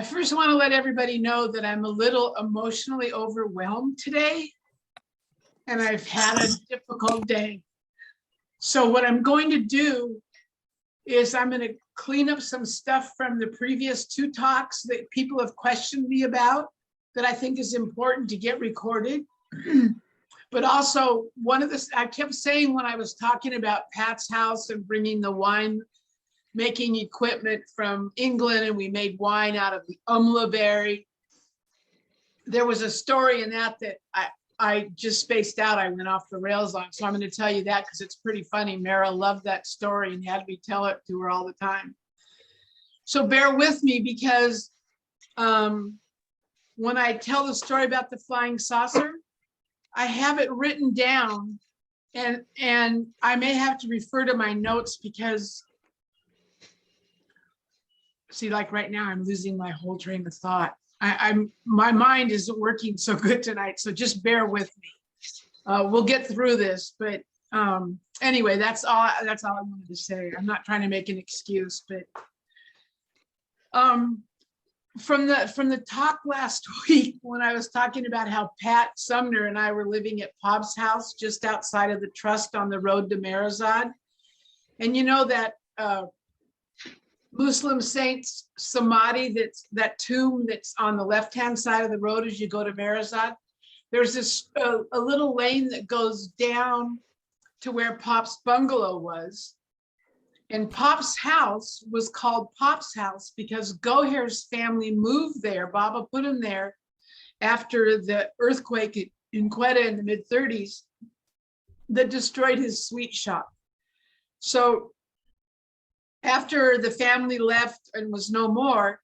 first want to let everybody know that I'm a little emotionally overwhelmed today, and I've had a difficult day. So what I'm going to do is I'm going to clean up some stuff from the previous two talks that people have questioned me about that I think is important to get recorded. But also I kept saying when I was talking about Pat's house and bringing the wine making equipment from England, and we made wine out of the umla berry. There was a story in that I just spaced out. I went off the rails on. So I'm going to tell you that because it's pretty funny. Mehera loved that story and had me tell it to her all the time. So bear with me because when I tell the story about the flying saucer, I have it written down, and I may have to refer to my notes because, see, like right now, I'm losing my whole train of thought. My mind isn't working so good tonight, so just bear with me. We'll get through this, but anyway, that's all I wanted to say. I'm not trying to make an excuse, but from the talk last week when I was talking about how Pat Sumner and I were living at Pop's house just outside of the trust on the road to Meherazad, and you know that Muslim saint's samadhi, that tomb that's on the left-hand side of the road as you go to Meherazad. There's this a little lane that goes down to where Pop's bungalow was. And Pop's house was called Pop's house because Goher's family moved there. Baba put him there after the earthquake in Quetta in the mid-30s that destroyed his sweet shop. So after the family left and was no more,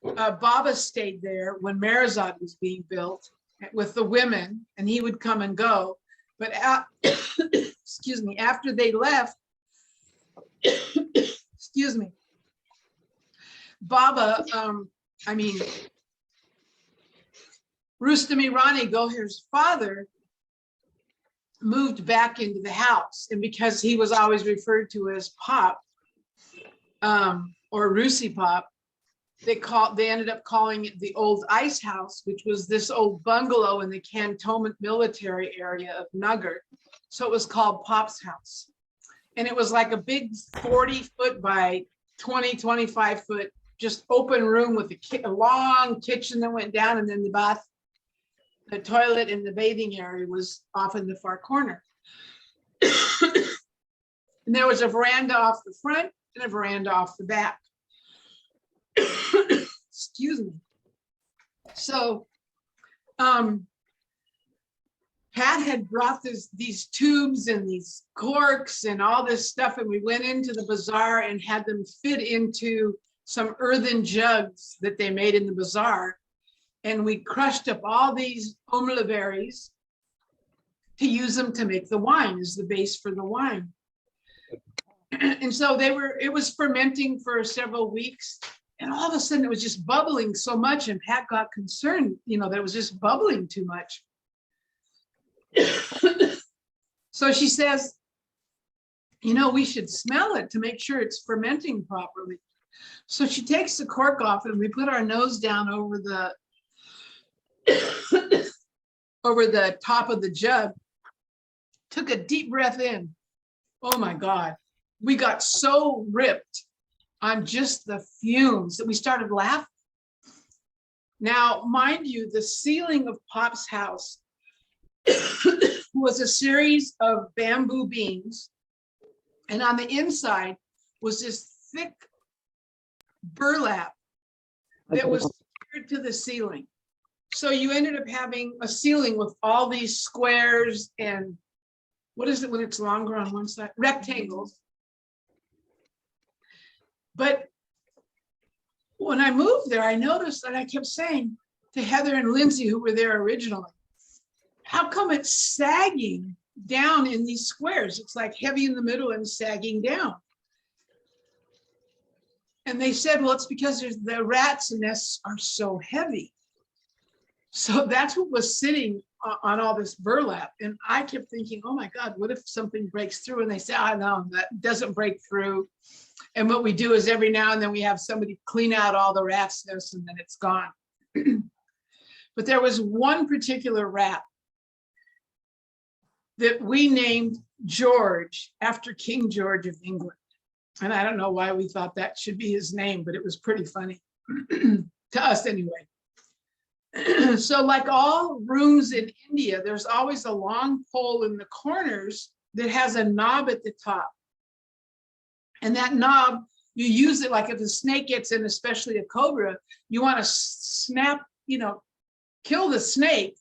Baba stayed there when Meherazad was being built with the women, and he would come and go. But excuse me, after they left, excuse me, Baba, Rustom and Goher's father, moved back into the house. And because he was always referred to as Pop, or Rusi Pop, they ended up calling it the old ice house, which was this old bungalow in the cantonment military area of Nugget. So it was called Pop's house. And it was like a big 40-foot by 20, 25-foot, just open room with a long kitchen that went down, and then the toilet and the bathing area was off in the far corner. And there was a veranda off the front and a veranda off the back. Excuse me. So Pat had brought these tubes and these corks and all this stuff, and we went into the bazaar and had them fit into some earthen jugs that they made in the bazaar. And we crushed up all these umla berries to use them to make the wine as the base for the wine. And so it was fermenting for several weeks, and all of a sudden it was just bubbling so much, and Pat got concerned, that it was just bubbling too much. So she says, we should smell it to make sure it's fermenting properly. So she takes the cork off, and we put our nose down over the top of the jug, took a deep breath in. Oh my God. We got so ripped on just the fumes that we started laughing. Now, mind you, the ceiling of Pop's house was a series of bamboo beams, and on the inside was this thick burlap that was secured to the ceiling. So you ended up having a ceiling with all these squares and, what is it when it's longer on one side? Rectangles. But when I moved there, I noticed that I kept saying to Heather and Lindsay, who were there originally, how come it's sagging down in these squares? It's like heavy in the middle and sagging down. And they said, well, it's because the rats' nests are so heavy. So that's what was sitting on all this burlap. And I kept thinking, oh my God, what if something breaks through? And they say, oh no, that doesn't break through. And what we do is every now and then we have somebody clean out all the rat's nests and then it's gone. But there was one particular rat that we named George after King George of England. And I don't know why we thought that should be his name, but it was pretty funny to us anyway. So like all rooms in India, there's always a long pole in the corners that has a knob at the top. And that knob, you use it like if a snake gets in, especially a cobra, you want to snap, kill the snake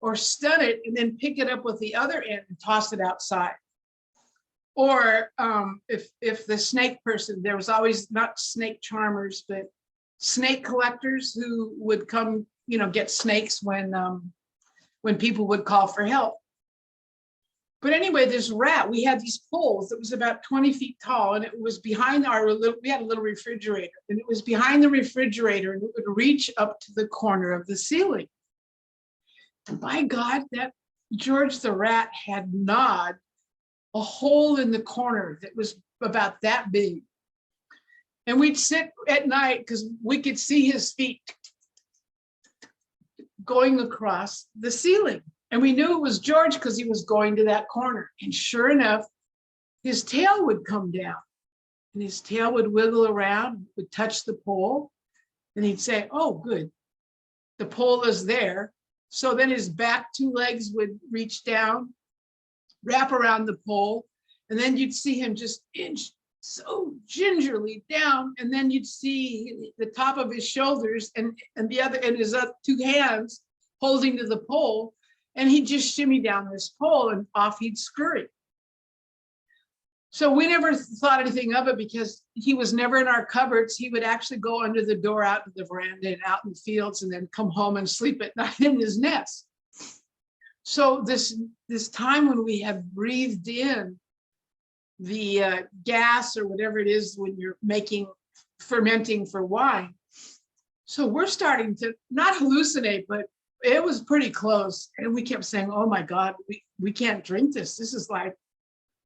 or stun it and then pick it up with the other end and toss it outside. Or if the snake person, there was always not snake charmers, but snake collectors who would come, get snakes when people would call for help. But anyway, this rat, we had these poles that was about 20 feet tall, and it was behind we had a little refrigerator, and it was behind the refrigerator, and it would reach up to the corner of the ceiling. And by God, that George the rat had gnawed a hole in the corner that was about that big. And we'd sit at night because we could see his feet going across the ceiling. And we knew it was George because he was going to that corner. And sure enough, his tail would come down and his tail would wiggle around, would touch the pole. And he'd say, oh, good, the pole is there. So then his back two legs would reach down, wrap around the pole. And then you'd see him just inch so gingerly down. And then you'd see the top of his shoulders and the other, and his two hands holding to the pole. And he'd just shimmy down this pole and off he'd scurry. So we never thought anything of it because he was never in our cupboards. He would actually go under the door out to the veranda and out in the fields and then come home and sleep at night in his nest. So this time when we had breathed in the gas or whatever it is when you're fermenting for wine. So we're starting to not hallucinate, but it was pretty close. And we kept saying, oh my God, we can't drink this. This is like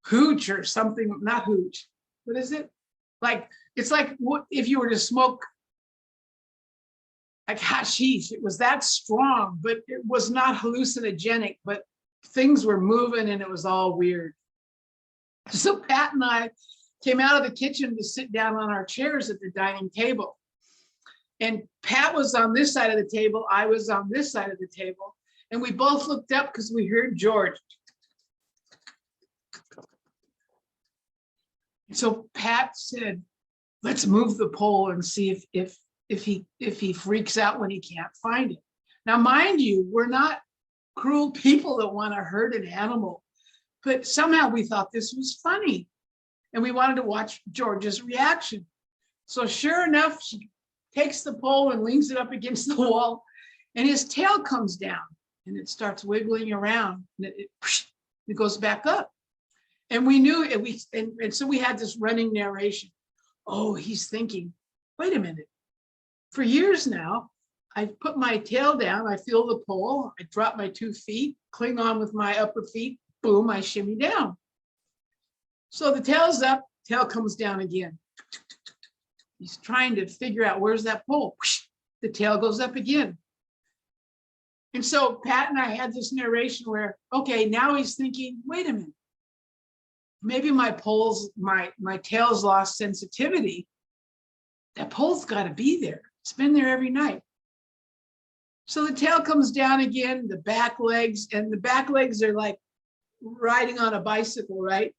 hooch or something, not hooch. What is it? It's like what if you were to smoke like hashish. It was that strong, but it was not hallucinogenic, but things were moving and it was all weird. So Pat and I came out of the kitchen to sit down on our chairs at the dining table. And Pat was on this side of the table, I was on this side of the table, and we both looked up because we heard George. So Pat said, let's move the pole and see if he freaks out when he can't find it. Now, mind you, we're not cruel people that want to hurt an animal, but somehow we thought this was funny and we wanted to watch George's reaction. So sure enough, she takes the pole and leans it up against the wall and his tail comes down and it starts wiggling around and it goes back up. And we knew it, and so we had this running narration. Oh, he's thinking, wait a minute. For years now, I put my tail down, I feel the pole, I drop my 2 feet, cling on with my upper feet, boom, I shimmy down. So the tail's up, tail comes down again. He's trying to figure out where's that pole. The tail goes up again. And so Pat and I had this narration where, okay, now he's thinking, wait a minute. Maybe my tail's lost sensitivity. That pole's got to be there. It's been there every night. So the tail comes down again, the back legs are like riding on a bicycle, right?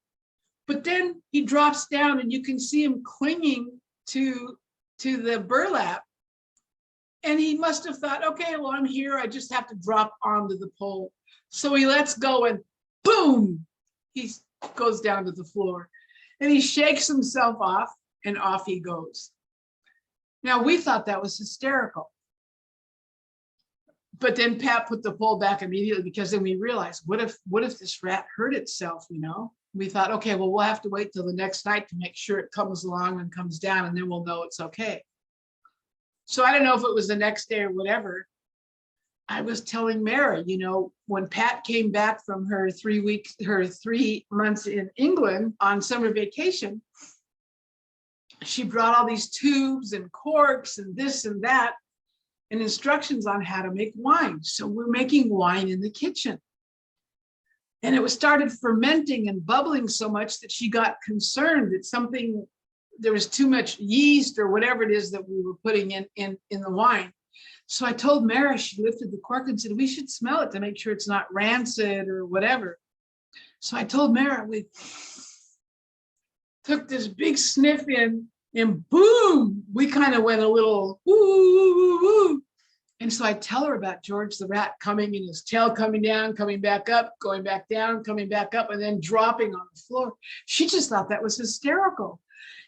But then he drops down and you can see him clinging to the burlap. And he must have thought, okay, well, I'm here. I just have to drop onto the pole. So he lets go and boom, he goes down to the floor and he shakes himself off and off he goes. Now we thought that was hysterical. But then Pat put the pole back immediately because then we realized, what if this rat hurt itself, We thought, okay, well, we'll have to wait till the next night to make sure it comes along and comes down and then we'll know it's okay. So I don't know if it was the next day or whatever. I was telling Mehera, when Pat came back from her 3 months in England on summer vacation, she brought all these tubes and corks and this and that, and instructions on how to make wine. So we're making wine in the kitchen. And it was started fermenting and bubbling so much that she got concerned that there was too much yeast or whatever it is that we were putting in the wine. So I told Mehera, she lifted the cork and said, we should smell it to make sure it's not rancid or whatever. So I told Mehera, we took this big sniff in, and boom, we kind of went a little woo, woo, woo, woo. And so I tell her about George the rat coming and his tail coming down, coming back up, going back down, coming back up, and then dropping on the floor. She just thought that was hysterical.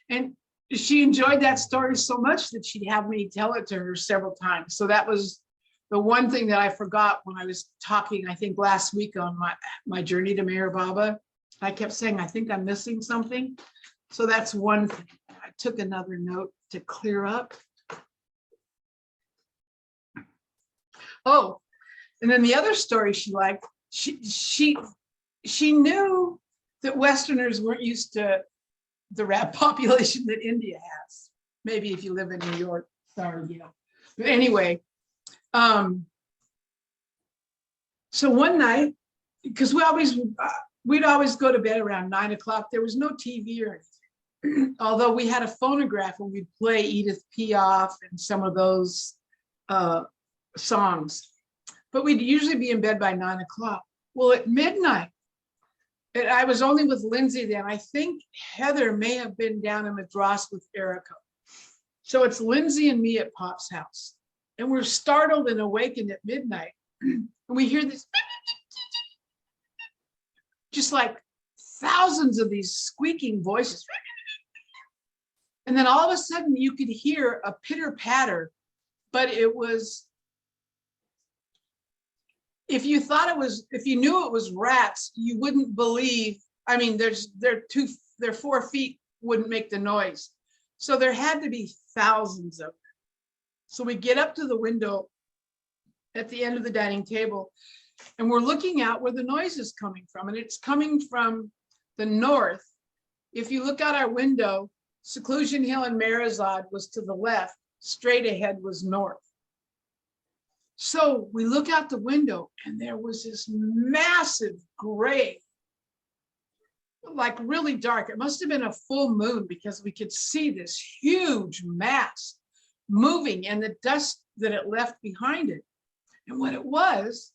And she enjoyed that story so much that she'd have me tell it to her several times. So that was the one thing that I forgot when I was talking, I think last week on my journey to Meher Baba. I kept saying, I think I'm missing something. So that's one thing. I took another note to clear up. Oh, and then the other story she liked, she knew that Westerners weren't used to the rat population that India has. Maybe if you live in New York, sorry, yeah. But anyway, so one night, because we'd always go to bed around 9 o'clock. There was no TV or anything, although we had a phonograph and we'd play Edith Piaf and some of those songs, but we'd usually be in bed by 9 o'clock. Well, at midnight, I was only with Lindsay then. I think Heather may have been down in Madras with Erica. So it's Lindsay and me at Pop's house. And we're startled and awakened at midnight. And we hear this, just like thousands of these squeaking voices. And then all of a sudden you could hear a pitter patter, but it was, if you knew it was rats, you wouldn't believe, I mean, their 4 feet wouldn't make the noise. So there had to be thousands of them. So we get up to the window at the end of the dining table and we're looking out where the noise is coming from. And it's coming from the north. If you look out our window, Seclusion Hill and Meherazad was to the left, straight ahead was north. So we look out the window and there was this massive gray, like really dark. It must have been a full moon because we could see this huge mass moving and the dust that it left behind it. And what it was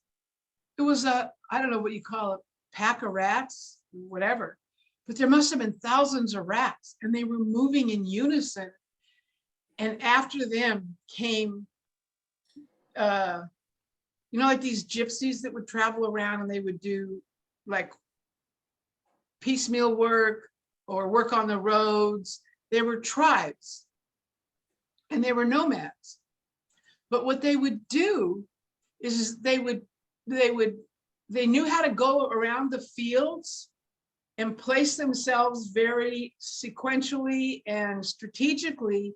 I don't know what you call it, pack of rats, whatever, but there must have been thousands of rats and they were moving in unison. And after them came like these gypsies that would travel around and they would do like piecemeal work or work on the roads. They were tribes and they were nomads. But what they would do is they knew how to go around the fields and place themselves very sequentially and strategically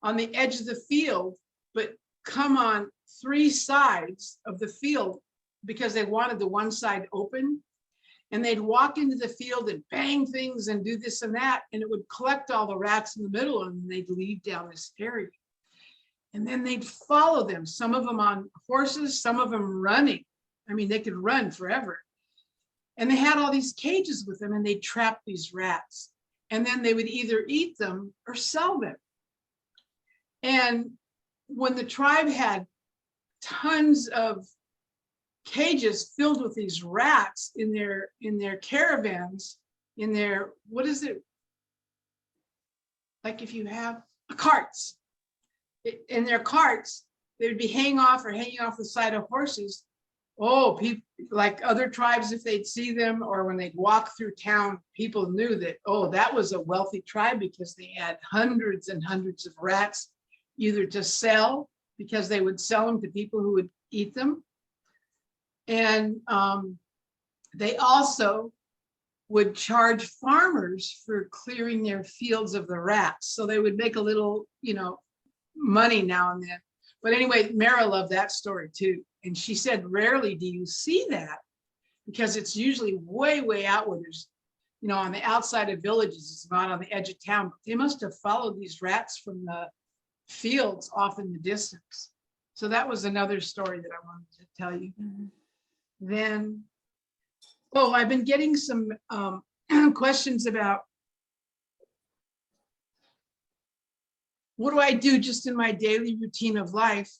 on the edge of the field, but come on 3 sides of the field because they wanted the one side open. And they'd walk into the field and bang things and do this and that, and it would collect all the rats in the middle and they'd leave down this area. And then they'd follow them, some of them on horses, some of them running. I mean, they could run forever. And they had all these cages with them and they'd trap these rats. And then they would either eat them or sell them. And when the tribe had tons of cages filled with these rats in their caravans, in their, what is it? Like if you have carts, in their carts, they would be hanging off the side of horses. Oh, people like other tribes, if they'd see them or when they'd walk through town, people knew that, oh, that was a wealthy tribe because they had hundreds and hundreds of rats, either to sell because they would sell them to people who would eat them. And they also would charge farmers for clearing their fields of the rats. So they would make a little, money now and then. But anyway, Mehera loved that story too. And she said, rarely do you see that because it's usually way, way out where there's you know, on the outside of villages. It's not on the edge of town. But they must have followed these rats from the fields off in the distance. So that was another story that I wanted to tell you. Then, oh, I've been getting some questions about what do I do just in my daily routine of life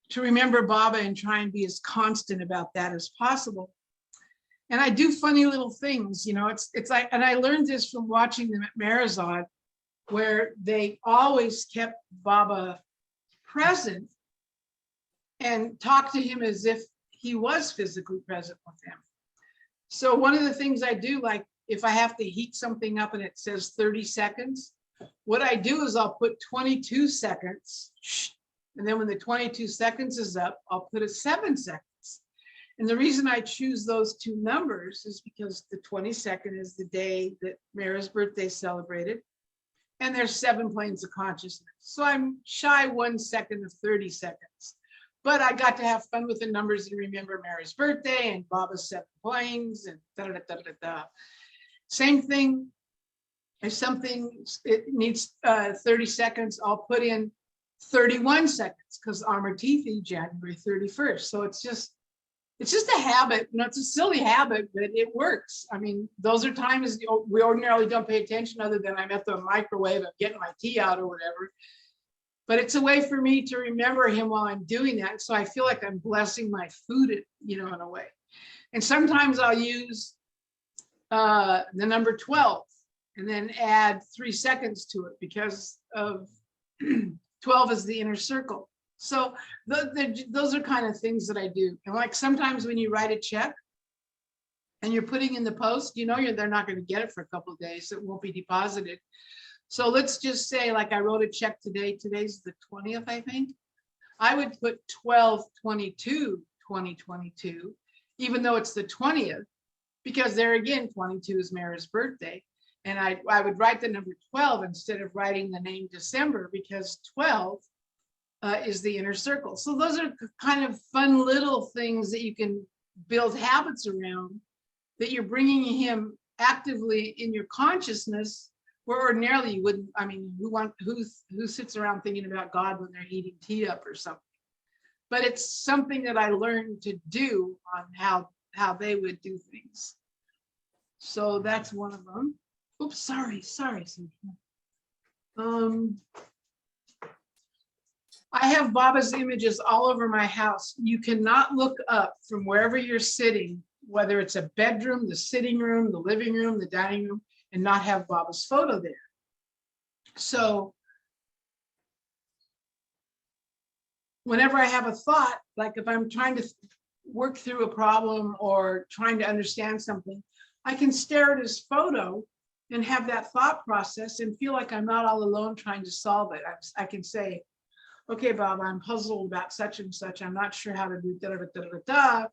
to remember Baba and try and be as constant about that as possible. And I do funny little things, you know, it's like, and I learned this from watching them at Meherazad, where they always kept Baba present and talked to him as if he was physically present with them. So one of the things I do, like if I have to heat something up and it says 30 seconds, what I do is I'll put 22 seconds, and then when the 22 seconds is up, I'll put a 7 seconds. And the reason I choose those two numbers is because the 22nd is the day that Mehera's birthday celebrated, and there's 7 planes of consciousness. So I'm shy 1 second of 30 seconds. But I got to have fun with the numbers and remember Mehera's birthday and Baba's 7 planes and da-da-da-da-da-da. Same thing. If something it needs 30 seconds, I'll put in 31 seconds because Amar Tithi, January 31st. So it's just a habit. You know, it's a silly habit, but it works. I mean, those are times we ordinarily don't pay attention other than I'm at the microwave, I'm getting my tea out or whatever. But it's a way for me to remember him while I'm doing that. So I feel like I'm blessing my food, you know, in a way. And sometimes I'll use the number 12 and then add 3 seconds to it because of 12 is the inner circle. So those are kind of things that I do. And like sometimes when you write a check and you're putting in the post, you know, they're not going to get it for a couple of days. It won't be deposited. So let's just say, like I wrote a check today. Today's the 20th, I think. I would put 12/22/2022, even though it's the 20th, because there again, 22 is Mehera's birthday. And I would write the number 12 instead of writing the name December, because 12 is the inner circle. So those are kind of fun little things that you can build habits around, that you're bringing him actively in your consciousness, where ordinarily you wouldn't. I mean, who sits around thinking about God when they're heating tea up or something? But it's something that I learned to do on how they would do things. So that's one of them. Oops, sorry. I have Baba's images all over my house. You cannot look up from wherever you're sitting, whether it's a bedroom, the sitting room, the living room, the dining room, and not have Baba's photo there. So whenever I have a thought, like if I'm trying to work through a problem or trying to understand something, I can stare at his photo and have that thought process and feel like I'm not all alone trying to solve it. I can say, okay, Baba, I'm puzzled about such and such. I'm not sure how to do da-da-da-da-da-da.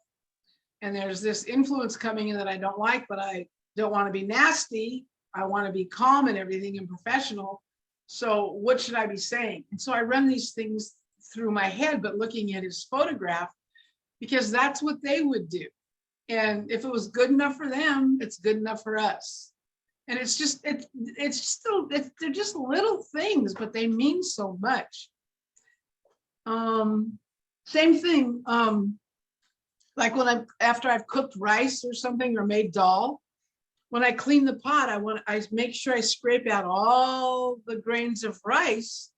And there's this influence coming in that I don't like, but I don't want to be nasty. I want to be calm and everything and professional. So what should I be saying? And so I run these things through my head, but looking at his photograph, because that's what they would do. And if it was good enough for them, it's good enough for us. And it's just, they're just little things, but they mean so much. Same thing, like when after I've cooked rice or something or made dal, when I clean the pot, I make sure I scrape out all the grains of rice.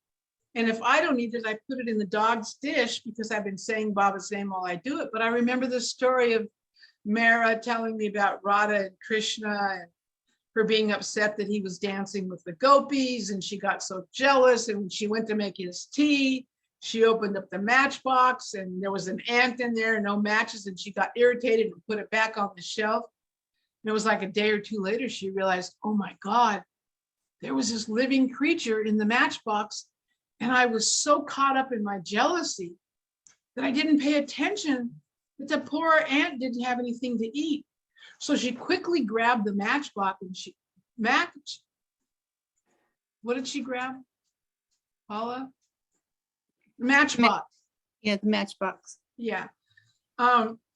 And if I don't eat it, I put it in the dog's dish, because I've been saying Baba's name while I do it. But I remember the story of Mehera telling me about Radha and Krishna and her being upset that he was dancing with the gopis, and she got so jealous. And when she went to make his tea, she opened up the matchbox and there was an ant in there, no matches, and she got irritated and put it back on the shelf. And it was like a day or two later, she realized, oh my God, there was this living creature in the matchbox. And I was so caught up in my jealousy that I didn't pay attention that the poor ant didn't have anything to eat. So she quickly grabbed the matchbox and what did she grab, Paula? The matchbox. Yeah, the matchbox. Yeah.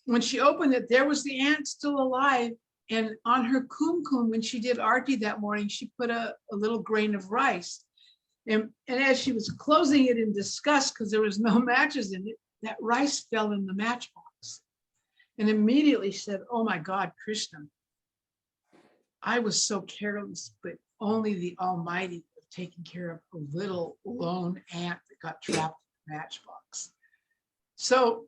When she opened it, there was the ant still alive, And on her kumkum, when she did arti that morning, she put a little grain of rice. And as she was closing it in disgust, because there was no matches in it, that rice fell in the matchbox. And immediately said, oh my God, Krishna, I was so careless, but only the Almighty would have taken care of a little lone ant that got trapped in the matchbox. So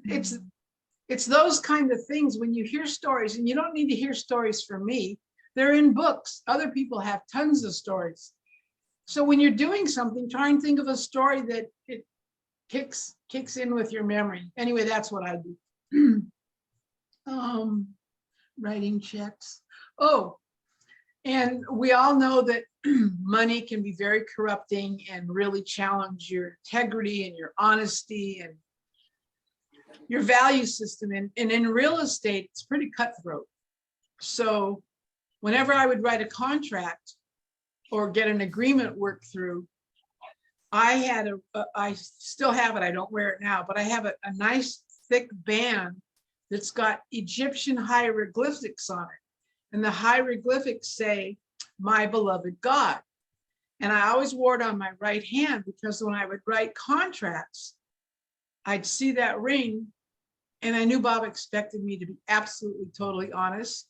it's those kind of things when you hear stories, and you don't need to hear stories from me. They're in books. Other people have tons of stories. So when you're doing something, try and think of a story that it kicks in with your memory. Anyway, that's what I do. Writing checks. Oh, and we all know that money can be very corrupting and really challenge your integrity and your honesty and your value system. And in real estate, it's pretty cutthroat. So whenever I would write a contract or get an agreement worked through, I still have it, I don't wear it now, but I have a nice thick band that's got Egyptian hieroglyphics on it. And the hieroglyphics say, my beloved God. And I always wore it on my right hand because when I would write contracts, I'd see that ring and I knew Bob expected me to be absolutely, totally honest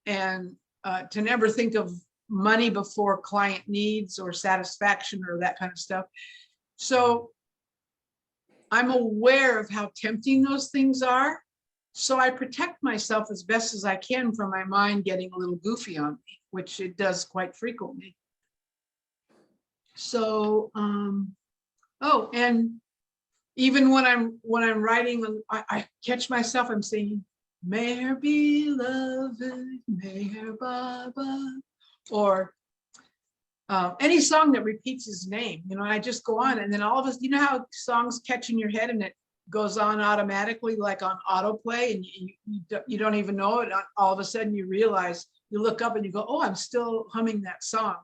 and to never think of money before client needs or satisfaction or that kind of stuff. So I'm aware of how tempting those things are. So I protect myself as best as I can from my mind getting a little goofy on me, which it does quite frequently. So, oh, and even when I'm writing, I catch myself, I'm singing, Meher beloved, Meher Baba, or any song that repeats his name, you know, I just go on and then all of us, you know how songs catch in your head and it goes on automatically, like on autoplay, and you don't even know it. All of a sudden you realize, you look up and you go, oh, I'm still humming that song.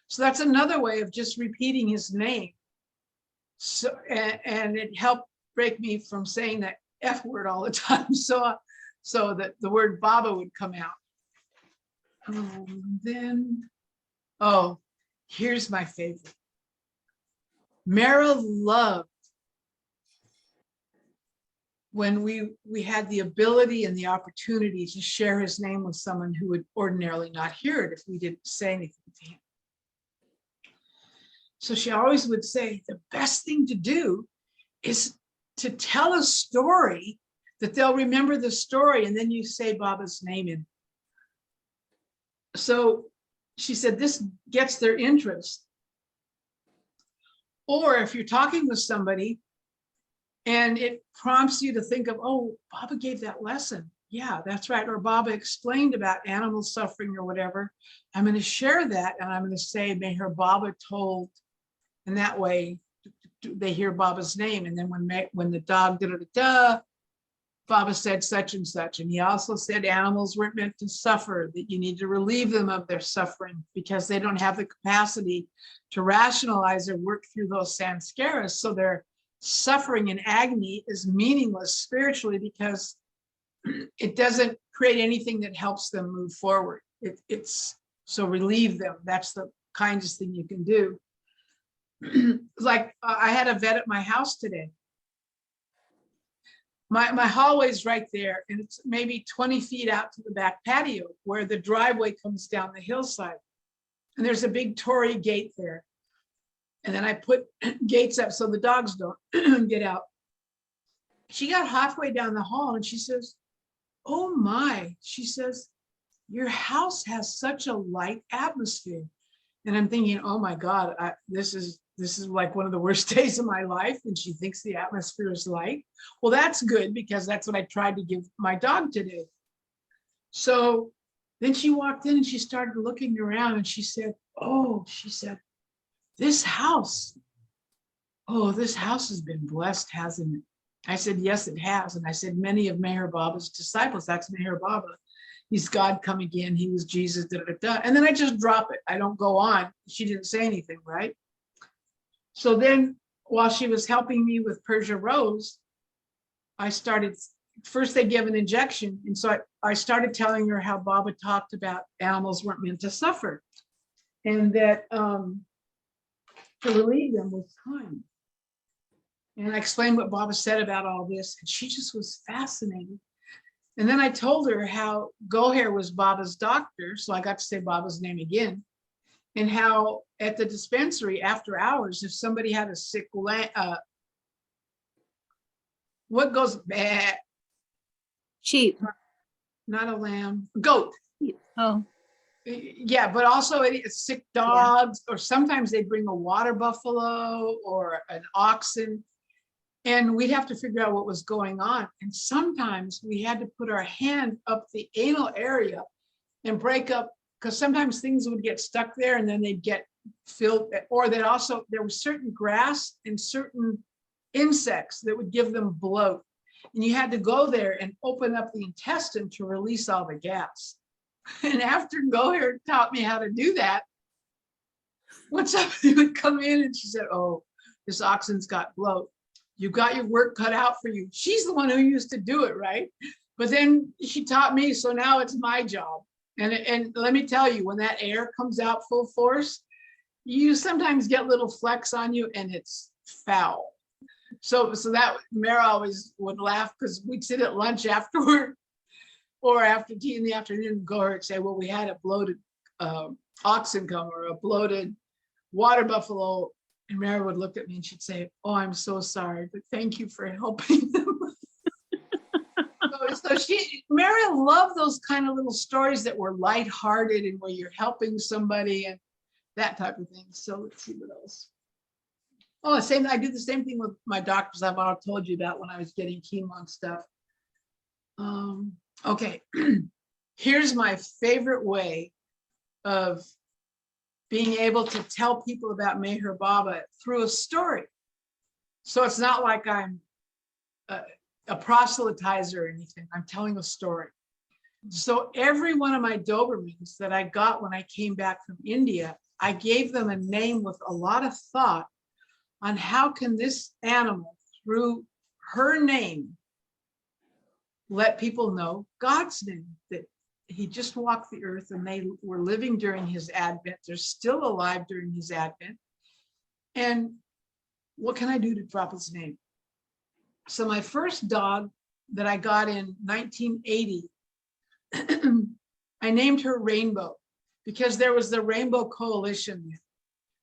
So that's another way of just repeating his name. So, and it helped break me from saying that F word all the time. So that the word Baba would come out. Then, oh, here's my favorite. Mehera loved when we had the ability and the opportunity to share his name with someone who would ordinarily not hear it if we didn't say anything to him. So she always would say, the best thing to do is to tell a story that they'll remember the story, and then you say Baba's name in. So she said, this gets their interest. Or if you're talking with somebody and it prompts you to think of, oh, Baba gave that lesson. Yeah, that's right. Or Baba explained about animal suffering or whatever. I'm going to share that and I'm going to say, Meher Baba told, and that way they hear Baba's name. And then when the dog da-da-da-da, Baba said such and such. And he also said animals weren't meant to suffer, that you need to relieve them of their suffering because they don't have the capacity to rationalize or work through those samskaras. So their suffering and agony is meaningless spiritually because it doesn't create anything that helps them move forward. So relieve them. That's the kindest thing you can do. Like I had a vet at my house today. My hallway's right there, and it's maybe 20 feet out to the back patio where the driveway comes down the hillside. And there's a big Tory gate there. And then I put gates up so the dogs don't get out. She got halfway down the hall and she says, oh my, she says, your house has such a light atmosphere. And I'm thinking, oh my God, this is like one of the worst days of my life. And she thinks the atmosphere is light. Well, that's good because that's what I tried to give my dog today. So then she walked in and she started looking around and she said, oh, she said, this house has been blessed, hasn't it? I said, yes, it has. And I said, many of Meher Baba's disciples, that's Meher Baba. He's God come again. He was Jesus, da, da, da. And then I just drop it. I don't go on. She didn't say anything, right? So then while she was helping me with Persia Rose, I started, first they give an injection. And so I started telling her how Baba talked about animals weren't meant to suffer, and that to relieve them with time. And I explained what Baba said about all this, and she just was fascinated. And then I told her how Goher was Baba's doctor, so I got to say Baba's name again, and how at the dispensary after hours, if somebody had a sick what goes bad? Sheep. Not a lamb, goat. Oh. Yeah, but also sick dogs, or sometimes they bring a water buffalo or an oxen, and we'd have to figure out what was going on. And sometimes we had to put our hand up the anal area and break up, because sometimes things would get stuck there and then they'd get filled, or that also there was certain grass and certain insects that would give them bloat. And you had to go there and open up the intestine to release all the gas. And after Goher taught me how to do that, when somebody would come in and she said, oh, this oxen's got bloat, you got your work cut out for you. She's the one who used to do it, right? But then she taught me, so now it's my job. And let me tell you, when that air comes out full force, you sometimes get little flecks on you and it's foul. So that Mehera always would laugh, because we'd sit at lunch afterward or after tea in the afternoon and go and say, well, we had a bloated oxen come, or a bloated water buffalo. And Mehera would look at me and she'd say, oh, I'm so sorry, but thank you for helping them. So Mehera loved those kind of little stories that were lighthearted and where you're helping somebody and that type of thing. So let's see what else. Oh, I did the same thing with my doctors I've already told you about when I was getting chemo and stuff. Okay, here's my favorite way of being able to tell people about Meher Baba through a story. So it's not like I'm a proselytizer or anything. I'm telling a story. So every one of my Dobermans that I got when I came back from India, I gave them a name with a lot of thought on how can this animal, through her name, let people know God's name, that he just walked the earth and they were living during his advent. They're still alive during his advent. And what can I do to drop his name? So my first dog that I got in 1980, I named her Rainbow, because there was the Rainbow Coalition.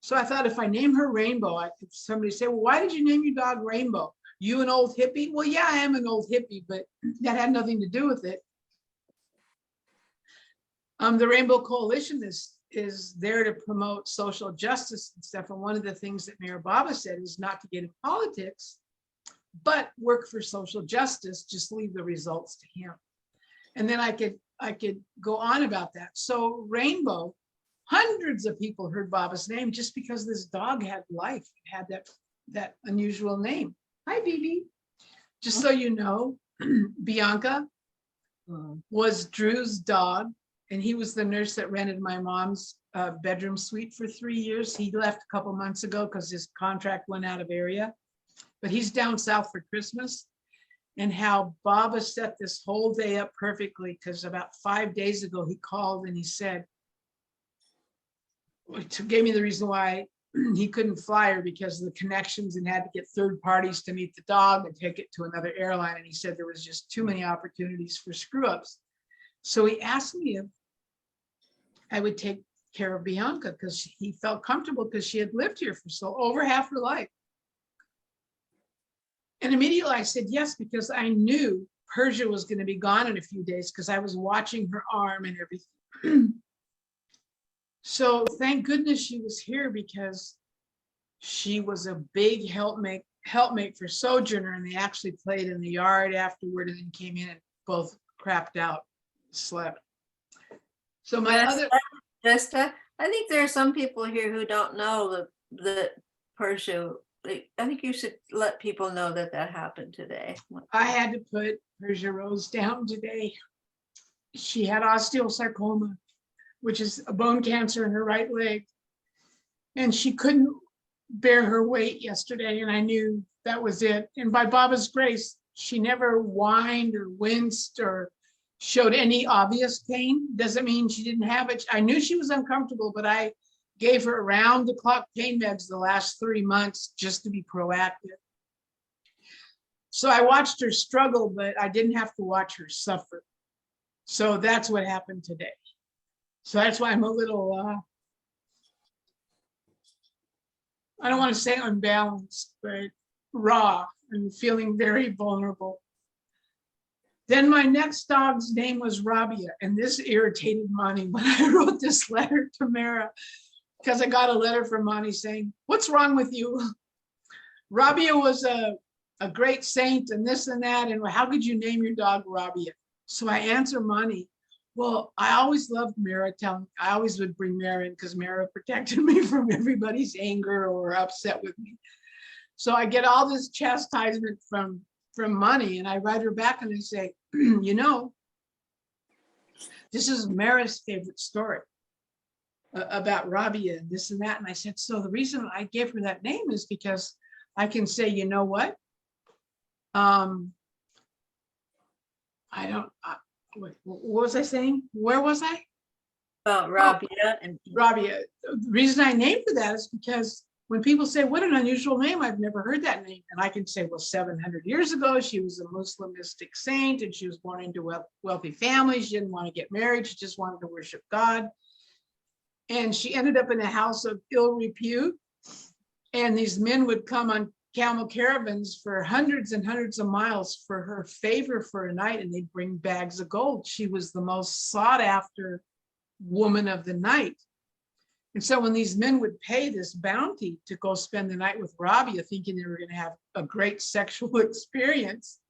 So I thought, if I name her Rainbow, somebody say, well, why did you name your dog Rainbow? You an old hippie? Well, yeah, I am an old hippie, but that had nothing to do with it. The Rainbow Coalition is there to promote social justice and stuff. And one of the things that Meher Baba said is not to get in politics, but work for social justice, just leave the results to him. And then I could go on about that. So Rainbow, hundreds of people heard Baba's name just because this dog had life, had that unusual name. Hi, Bibi. Just so you know, Bianca was Drew's dog, and he was the nurse that rented my mom's bedroom suite for 3 years. He left a couple months ago because his contract went out of area, but he's down south for Christmas. And how Baba set this whole day up perfectly, because about 5 days ago, he called and he said, gave me the reason why he couldn't fly her, because of the connections, and had to get third parties to meet the dog and take it to another airline. And he said there was just too many opportunities for screw ups. So he asked me if I would take care of Bianca, because he felt comfortable, because she had lived here for over half her life. And immediately I said yes, because I knew Persia was going to be gone in a few days, because I was watching her arm and everything. So thank goodness she was here, because she was a big helpmate for Sojourner, and they actually played in the yard afterward, and then came in and both crapped out, slept. So Vesta, I think there are some people here who don't know the Persia. I think you should let people know that happened today. I had to put Persia Rose down today. She had osteosarcoma, which is a bone cancer in her right leg. And she couldn't bear her weight yesterday, and I knew that was it. And by Baba's grace, she never whined or winced, or showed any obvious pain. Doesn't mean she didn't have it. I knew she was uncomfortable, but I gave her around the clock pain meds the last 3 months just to be proactive. So I watched her struggle, but I didn't have to watch her suffer. So that's what happened today. So that's why I'm a little, I don't want to say unbalanced, but raw and feeling very vulnerable. Then my next dog's name was Rabia, and this irritated Monty when I wrote this letter to Mehera, because I got a letter from Monty saying, "What's wrong with you? Rabia was a great saint and this and that, and how could you name your dog Rabia?" So I answer Monty, "Well, I always loved Mehera. I always would bring Mehera in because Mehera protected me from everybody's anger or upset with me." So I get all this chastisement from Monty, and I write her back and I say, "You know, this is Mehera's favorite story about Rabia and this and that." And I said, "So the reason I gave her that name is because I can say, you know what? What was I saying? Where was I? About Rabia and Rabia. The reason I named her that is because when people say, what an unusual name, I've never heard that name. And I can say, well, 700 years ago, she was a Muslim mystic saint and she was born into a wealthy family. She didn't want to get married. She just wanted to worship God. And she ended up in a house of ill repute. And these men would come on camel caravans for hundreds and hundreds of miles for her favor for a night, and they'd bring bags of gold. She was the most sought after woman of the night. And so when these men would pay this bounty to go spend the night with Rabia, thinking they were going to have a great sexual experience,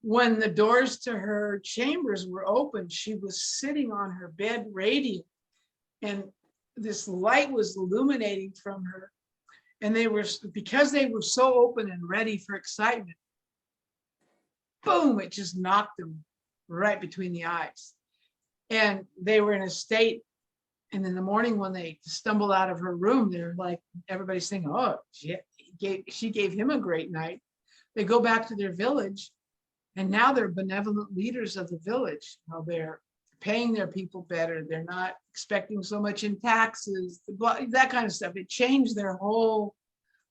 when the doors to her chambers were open, she was sitting on her bed radiant, and this light was illuminating from her. And they were, because they were so open and ready for excitement, boom, it just knocked them right between the eyes. And they were in a state. And in the morning when they stumbled out of her room, they're like, everybody's saying, oh, she gave him a great night. They go back to their village, and now they're benevolent leaders of the village. Now they're paying their people better. They're not expecting so much in taxes, that kind of stuff. It changed their whole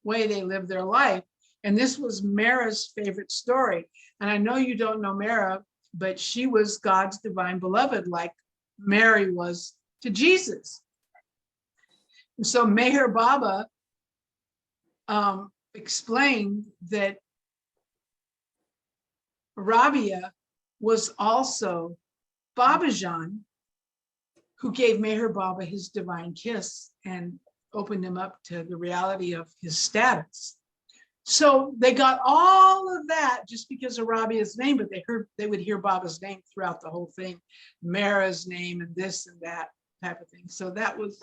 way they live their life. And this was Mehera's favorite story. And I know you don't know Mehera, but she was God's divine beloved, like Mary was to Jesus. And so Meher Baba explained that Rabia was also Babazoom, who gave Meher Baba his divine kiss and opened him up to the reality of his status. So they got all of that just because of Rabia's name, but they would hear Baba's name throughout the whole thing, Mehera's name and this and that type of thing. So that was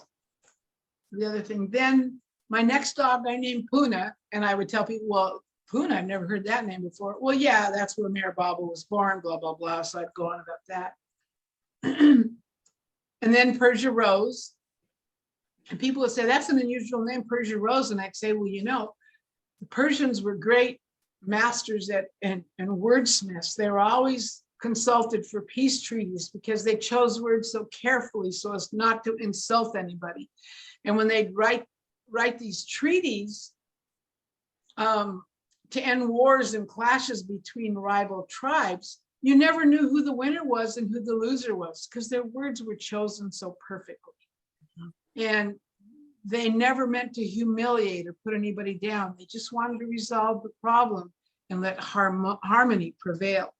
the other thing. Then my next dog I named Puna, and I would tell people, well, Puna, I've never heard that name before. Well, yeah, that's where Meher Baba was born, blah, blah, blah. So I'd go on about that. And then Persia Rose. And people would say, that's an unusual name, Persia Rose. And I'd say, well, you know, the Persians were great masters and wordsmiths. They were always consulted for peace treaties because they chose words so carefully so as not to insult anybody. And when they'd write these treaties to end wars and clashes between rival tribes, you never knew who the winner was and who the loser was because their words were chosen so perfectly. And they never meant to humiliate or put anybody down. They just wanted to resolve the problem and let harmony prevail.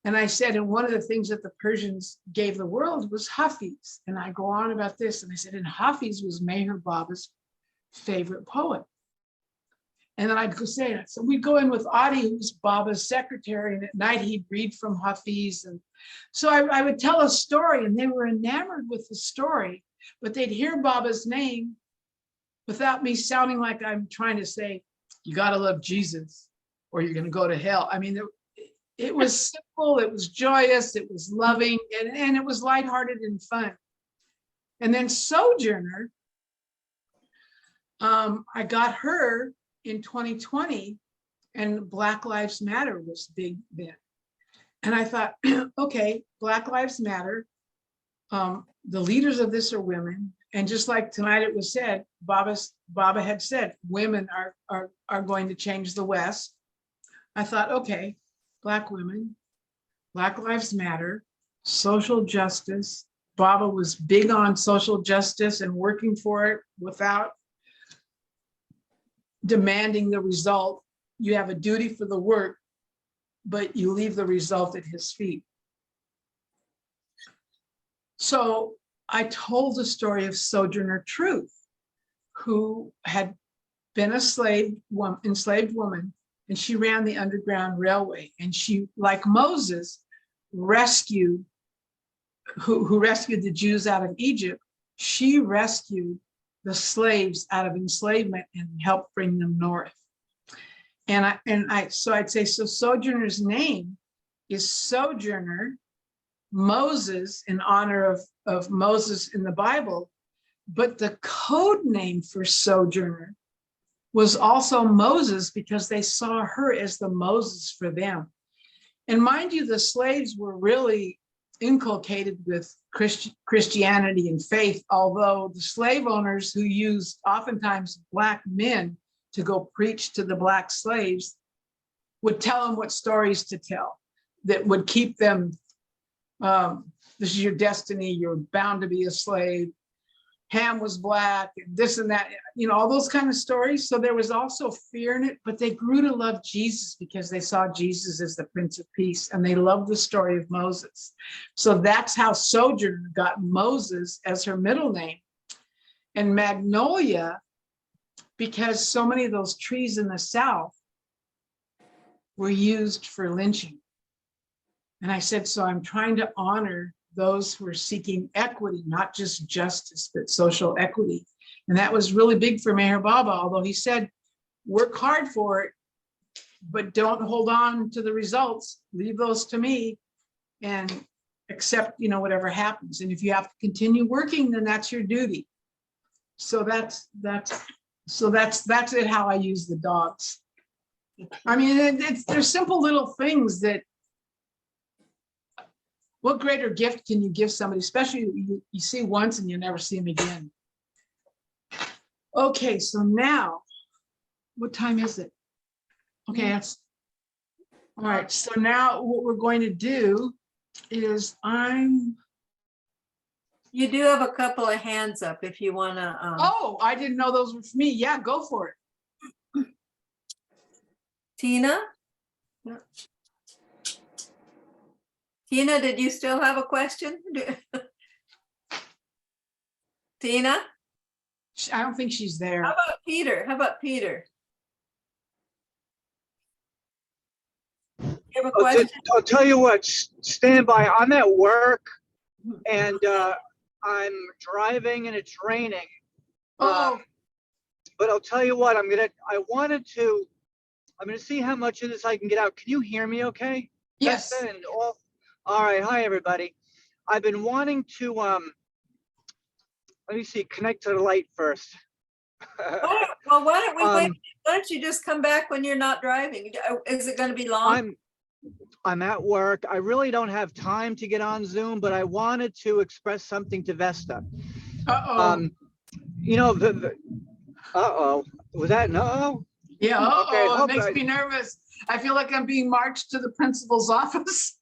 And I said, and one of the things that the Persians gave the world was Hafiz. And I go on about this. And I said, and Hafiz was Meher Baba's favorite poet. And then I'd go say it. So we'd go in with Adi, who was Baba's secretary, and at night he'd read from Hafiz. And so I would tell a story, and they were enamored with the story, but they'd hear Baba's name without me sounding like I'm trying to say, you got to love Jesus or you're going to go to hell. I mean, it was simple, it was joyous, it was loving, and it was lighthearted and fun. And then Sojourner, I got her in 2020, and Black Lives Matter was big then. And I thought, okay, Black Lives Matter. The leaders of this are women. And just like tonight it was said, Baba had said, women are going to change the West. I thought, okay, Black women, Black Lives Matter, social justice. Baba was big on social justice and working for it without demanding the result. You have a duty for the work, but you leave the result at his feet. So I told the story of Sojourner Truth, who had been a enslaved woman, and she ran the Underground Railway. And she, like Moses, rescued, who rescued the Jews out of Egypt. She rescued the slaves out of enslavement and helped bring them north. So I'd say, so Sojourner's name is Sojourner, Moses, in honor of Moses in the Bible, but the code name for Sojourner was also Moses because they saw her as the Moses for them. And mind you, the slaves were really inculcated with Christianity and faith, although the slave owners who used oftentimes Black men to go preach to the Black slaves would tell them what stories to tell that would keep them, this is your destiny, you're bound to be a slave. Ham was Black, and this and that, all those kind of stories. So there was also fear in it, but they grew to love Jesus because they saw Jesus as the Prince of Peace, and they loved the story of Moses. So that's how Sojourner got Moses as her middle name. And Magnolia, because so many of those trees in the South were used for lynching. And I said, so I'm trying to honor those who are seeking equity, not just justice, but social equity. And that was really big for Meher Baba, although he said, work hard for it, but don't hold on to the results. Leave those to me and accept, whatever happens. And if you have to continue working, then that's your duty. So that's it, how I use the dogs. I mean, they're simple little things that, what greater gift can you give somebody, especially you see once and you never see them again. Okay, so now, what time is it? Okay, all right. So now what we're going to do is You do have a couple of hands up if you want to. Oh, I didn't know those were for me. Yeah, go for it. Tina? Tina, did you still have a question? Tina? I don't think she's there. How about Peter? You have a question? I'll tell you what, stand by. I'm at work and I'm driving and it's raining. Oh, But I'll tell you what, I'm gonna see how much of this I can get out. Can you hear me okay? yes. All right, hi everybody. I've been wanting to, let me see, connect to the light first. Well, why don't we wait? Why don't you just come back when you're not driving? Is it going to be long? I'm at work. I really don't have time to get on Zoom, but I wanted to express something to Vesta. Uh-oh. Uh-oh. Was that an uh-oh? Yeah, uh-oh, Okay, it makes me nervous. I feel like I'm being marched to the principal's office.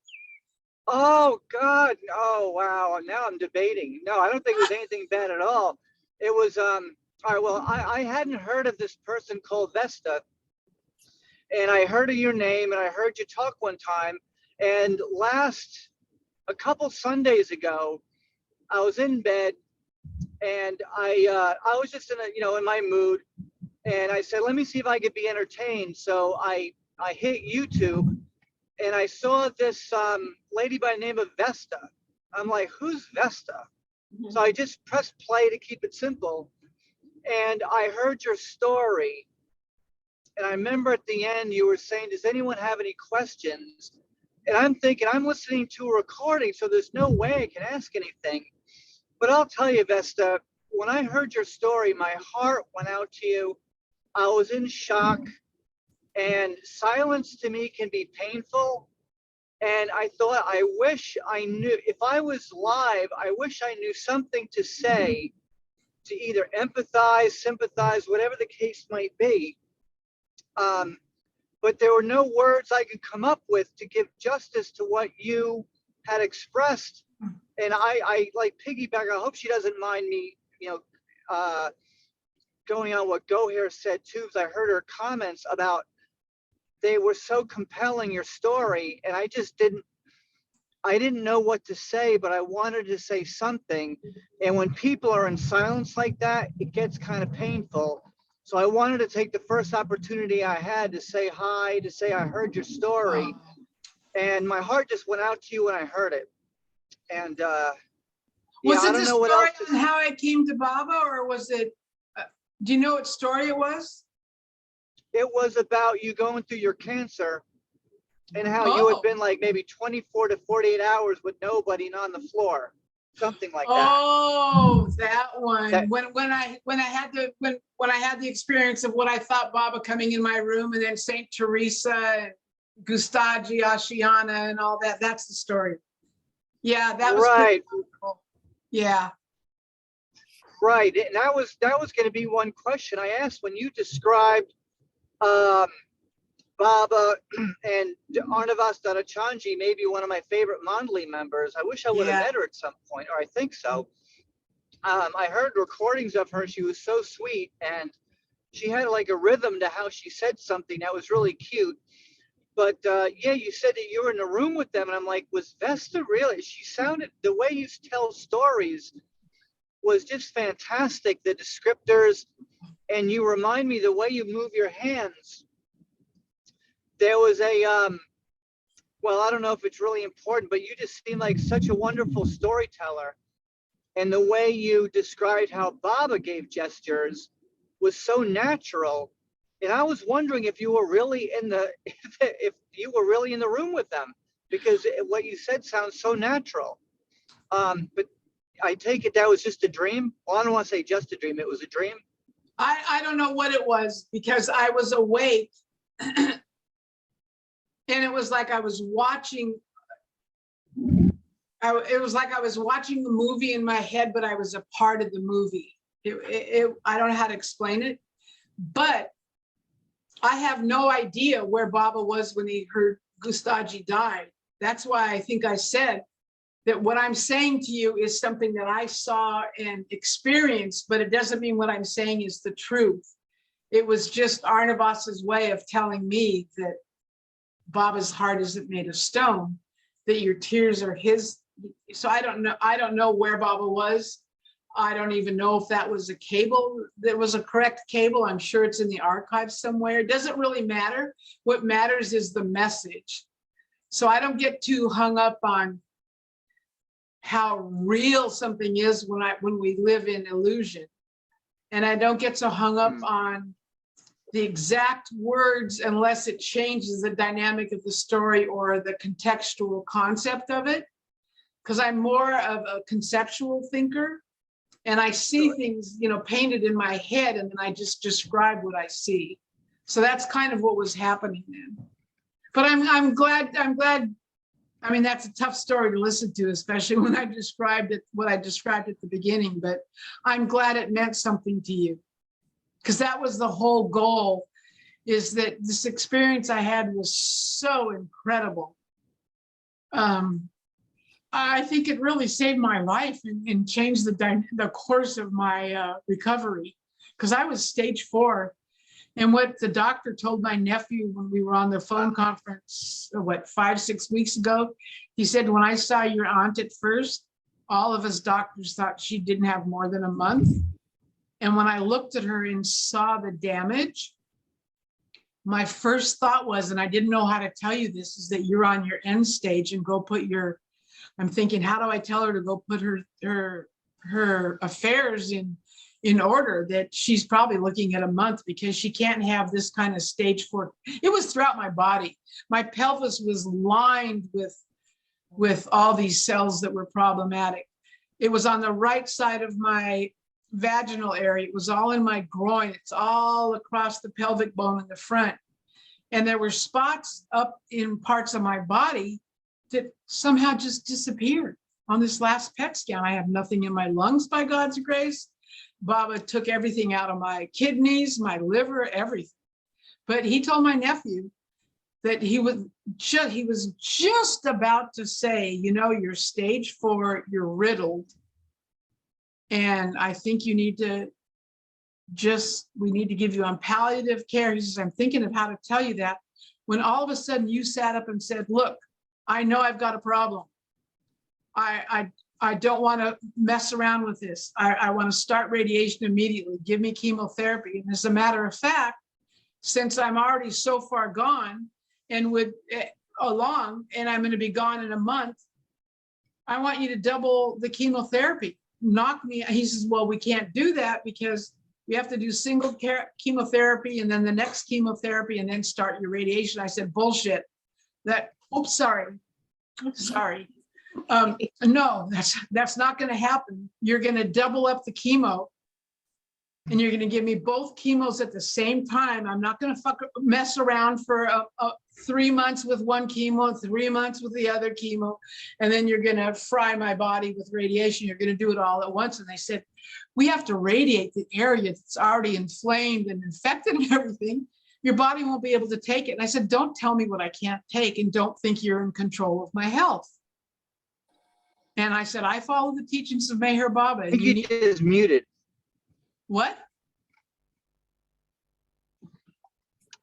Oh, God. Oh, wow. Now I'm debating. No, I don't think it was anything bad at all. It was, all right, well, I hadn't heard of this person called Vesta. And I heard of your name and I heard you talk one time. And a couple Sundays ago, I was in bed and I was just in my mood. And I said, let me see if I could be entertained. So I hit YouTube and I saw this lady by the name of Vesta. I'm like, who's Vesta? Mhm. So I just pressed play to keep it simple. And I heard your story. And I remember at the end, you were saying, does anyone have any questions? And I'm thinking, I'm listening to a recording, so there's no way I can ask anything. But I'll tell you, Vesta, when I heard your story, my heart went out to you. I was in shock. And silence to me can be painful. And I thought, I wish I knew, if I was live, I wish I knew something to say to either empathize, sympathize, whatever the case might be. But there were no words I could come up with to give justice to what you had expressed. And I like piggyback. I hope she doesn't mind me, going on what Goher said too, because I heard her comments about they were so compelling, your story, and I didn't know what to say, but I wanted to say something. And when people are in silence like that, it gets kind of painful. So I wanted to take the first opportunity I had to say hi, to say I heard your story. And my heart just went out to you when I heard it. And Was I it don't the know what story else on how I came to Baba, or was it, do you know what story it was? it was about you going through your cancer and how you had Oh. been like maybe 24 to 48 hours with nobody on the floor, something like that. Oh, that one. That- When I had the experience of what I thought Baba coming in my room, and then Saint Theresa and Gustadji, Ashiana and all that. That's the story. Yeah, that was right. cool. Yeah. Right, and that was going to be one question I asked when you described Baba and Arnavaz Dadachanji, maybe one of my favorite Mandali members. I wish I would have Yeah. met her at some point, or I think so. I heard recordings of her. She was so sweet, and she had like a rhythm to how she said something that was really cute. But yeah, you said that you were in a room with them, and I'm like, was Vesta really? She sounded, the way you tell stories was just fantastic. The descriptors, and you remind me the way you move your hands. There was a, well, I don't know if it's really important, but you just seem like such a wonderful storyteller. And the way you described how Baba gave gestures was so natural. And I was wondering if you were really in the, if you were really in the room with them, because what you said sounds so natural. But I take it that was just a dream. Well, I don't want to say just a dream. It was a dream. I don't know what it was, because I was awake and it was like I was watching, it was like I was watching the movie in my head, but I was a part of the movie. I don't know how to explain it, but I have no idea where Baba was when he heard Gustadji died. That's why I think I said that what I'm saying to you is something that I saw and experienced, but it doesn't mean what I'm saying is the truth. It was just Arnavaz's way of telling me that Baba's heart isn't made of stone, that your tears are his. So I don't know where Baba was. I don't even know if that was a cable, that was a correct cable. I'm sure it's in the archives somewhere. It doesn't really matter. What matters is the message. So I don't get too hung up on how real something is when we live in illusion. And I don't get so hung up on the exact words unless it changes the dynamic of the story or the contextual concept of it. Because I'm more of a conceptual thinker, and I see things, painted in my head, and then I just describe what I see. So that's kind of what was happening then. But I'm glad. I mean, that's a tough story to listen to, especially when I described it, what I described at the beginning, but I'm glad it meant something to you, because that was the whole goal, is that this experience I had was so incredible. I think it really saved my life and changed the course of my recovery, because I was stage 4. And what the doctor told my nephew when we were on the phone conference, 5-6 weeks ago, he said, when I saw your aunt at first, all of us doctors thought she didn't have more than a month. And when I looked at her and saw the damage, my first thought was, and I didn't know how to tell you this, is that you're on your end stage and go put your, I'm thinking, how do I tell her to go put her affairs in order, that she's probably looking at a month, because she can't have this kind of stage 4. It was throughout my body. My pelvis was lined with all these cells that were problematic. It was on the right side of my vaginal area. It was all in my groin. It's all across the pelvic bone in the front. And there were spots up in parts of my body that somehow just disappeared on this last PET scan. I have nothing in my lungs by God's grace. Baba took everything out of my kidneys, my liver, everything. But he told my nephew that he was just about to say, you know, you're stage 4, you're riddled. And I think you need to we need to give you on palliative care. He says, I'm thinking of how to tell you that. When all of a sudden you sat up and said, look, I know I've got a problem. I don't want to mess around with this. I want to start radiation immediately. Give me chemotherapy. And as a matter of fact, since I'm already so far gone and and I'm going to be gone in a month, I want you to double the chemotherapy. Knock me. He says, well, we can't do that because we have to do single chemotherapy and then the next chemotherapy and then start your radiation. I said, bullshit. Sorry. No, that's not going to happen. You're going to double up the chemo and you're going to give me both chemos at the same time. I'm not going to mess around for 3 months with one chemo, 3 months with the other chemo, and then you're going to fry my body with radiation. You're going to do it all at once. And they said, we have to radiate the area that's already inflamed and infected and everything. Your body won't be able to take it. And I said, don't tell me what I can't take and don't think you're in control of my health. And I said, I follow the teachings of Meher Baba. I think you just muted. What?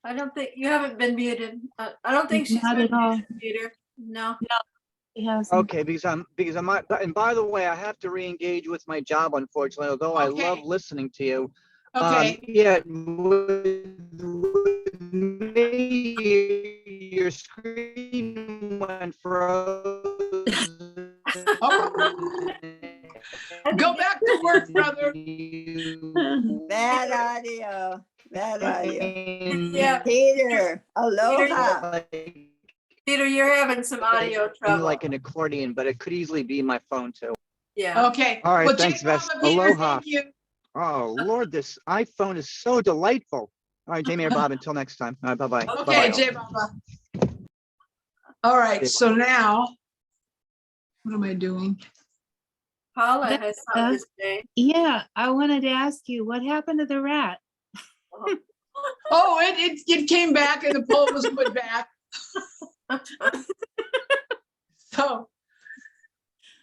I don't think, you haven't been muted. I don't think she's Not been at all. muted, Peter. No. He hasn't. Okay, because I'm not, and by the way, I have to re-engage with my job, unfortunately, although I Okay. love listening to you. Okay. Yeah, with me, your screen went frozen. Go back to work, brother. Bad audio. Bad audio. Yeah. Peter, aloha. Peter, you're having some audio trouble. Like an accordion, but it could easily be my phone too. Yeah. Okay. All right, Well, thanks, Jay Baba, Vesta. Peter, Aloha. thank you. Oh, Lord, this iPhone is so delightful. All right, Jamie or Bob, until next time. All right, bye-bye. Okay, Bye-bye. Jay Baba. All right, so now, what am I doing? Paula has something to say. Yeah, I wanted to ask you, what happened to the rat? Oh, it came back and the pole was put back. So,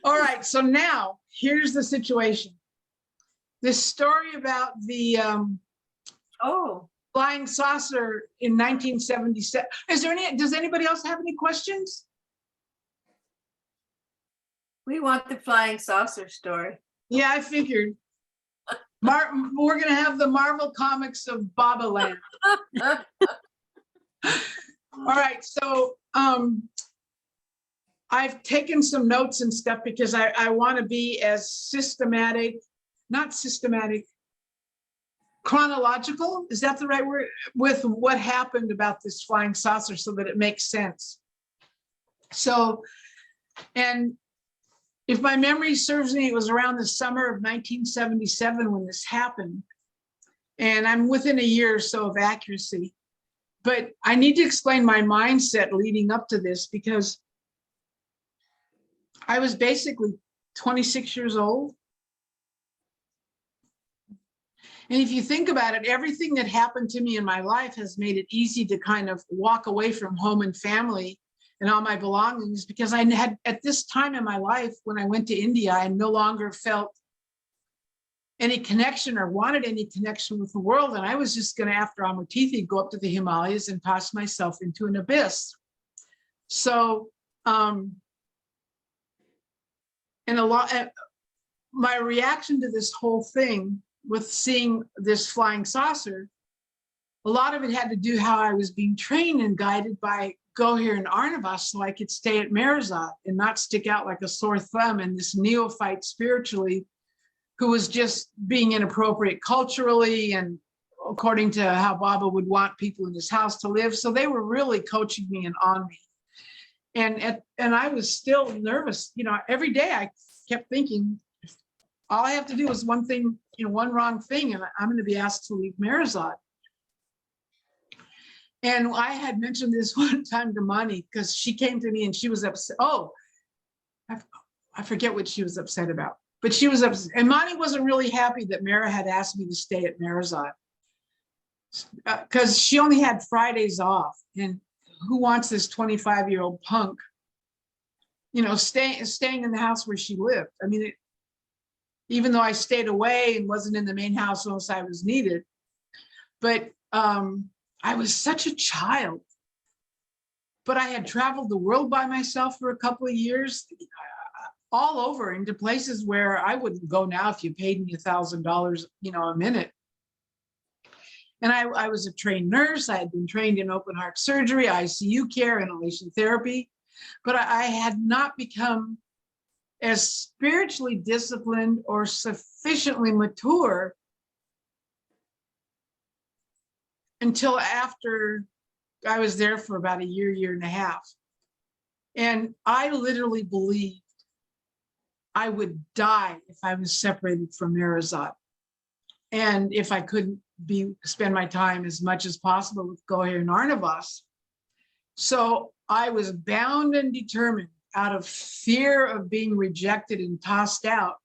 all right, so now here's the situation. This story about the Oh, flying saucer in 1977. Does anybody else have any questions? we want the flying saucer story. Yeah, I figured. We're gonna have the Marvel Comics of Baba Land. All right, so I've taken some notes and stuff because I want to be as chronological, is that the right word, with what happened about this flying saucer so that it makes sense. So, and if my memory serves me, it was around the summer of 1977 when this happened. And I'm within a year or so of accuracy. But I need to explain my mindset leading up to this because I was basically 26 years old. And if you think about it, everything that happened to me in my life has made it easy to kind of walk away from home and family and all my belongings, because I had, at this time in my life, when I went to India, I no longer felt any connection or wanted any connection with the world. And I was just going to, after Amatithi, go up to the Himalayas and toss myself into an abyss. So, and my reaction to this whole thing with seeing this flying saucer, a lot of it had to do how I was being trained and guided by Goher and Arnavaz so I could stay at Meherazad and not stick out like a sore thumb in this neophyte spiritually who was just being inappropriate culturally and according to how Baba would want people in his house to live. So they were really coaching me and on me. And I was still nervous. You know, every day I kept thinking, all I have to do is one thing, you know, one wrong thing, and I'm going to be asked to leave Meherazad. And I had mentioned this one time to Mani because she came to me and she was upset. Oh, I forget what she was upset about, but she was upset. And Mani wasn't really happy that Mehera had asked me to stay at Meherazad because she only had Fridays off. And who wants this 25-year-old punk, you know, staying in the house where she lived? I mean, even though I stayed away and wasn't in the main house unless I was needed, but I was such a child. But I had traveled the world by myself for a couple of years, all over into places where I wouldn't go now if you paid me $1,000, you know, a minute. And I was a trained nurse. I had been trained in open heart surgery, ICU care, inhalation therapy, but I had not become as spiritually disciplined or sufficiently mature until after I was there for about a year and a half. And I literally believed I would die if I was separated from Meherazad. And if I couldn't spend my time as much as possible with Goher and Arnavaz. So I was bound and determined, out of fear of being rejected and tossed out,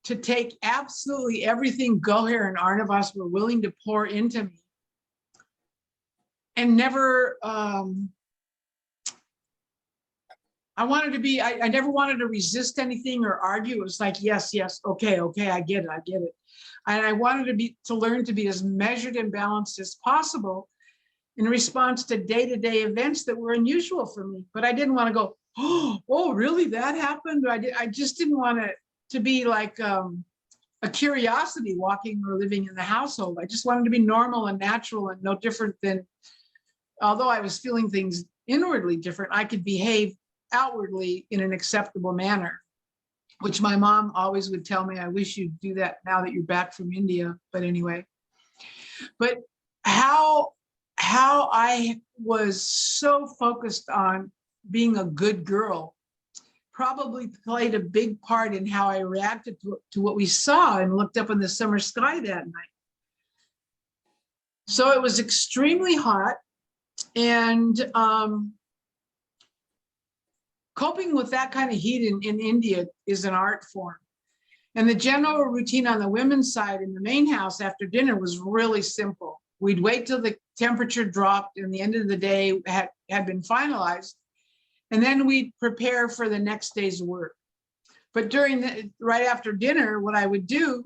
to take absolutely everything Goher and Arnavaz were willing to pour into me. And never, I never wanted to resist anything or argue. It was like, yes, okay, I get it. And I wanted to learn to be as measured and balanced as possible in response to day-to-day events that were unusual for me. But I didn't want to go, oh, really, that happened? I just didn't want to be like a curiosity walking or living in the household. I just wanted to be normal and natural and no different than, although I was feeling things inwardly different, I could behave outwardly in an acceptable manner, which my mom always would tell me, I wish you'd do that now that you're back from India. But anyway, but how I was so focused on being a good girl probably played a big part in how I reacted to what we saw and looked up in the summer sky that night. So it was extremely hot, and coping with that kind of heat in India is an art form. And the general routine on the women's side in the main house after dinner was really simple. We'd wait till the temperature dropped and the end of the day had been finalized, and then we'd prepare for the next day's work. But right after dinner, what I would do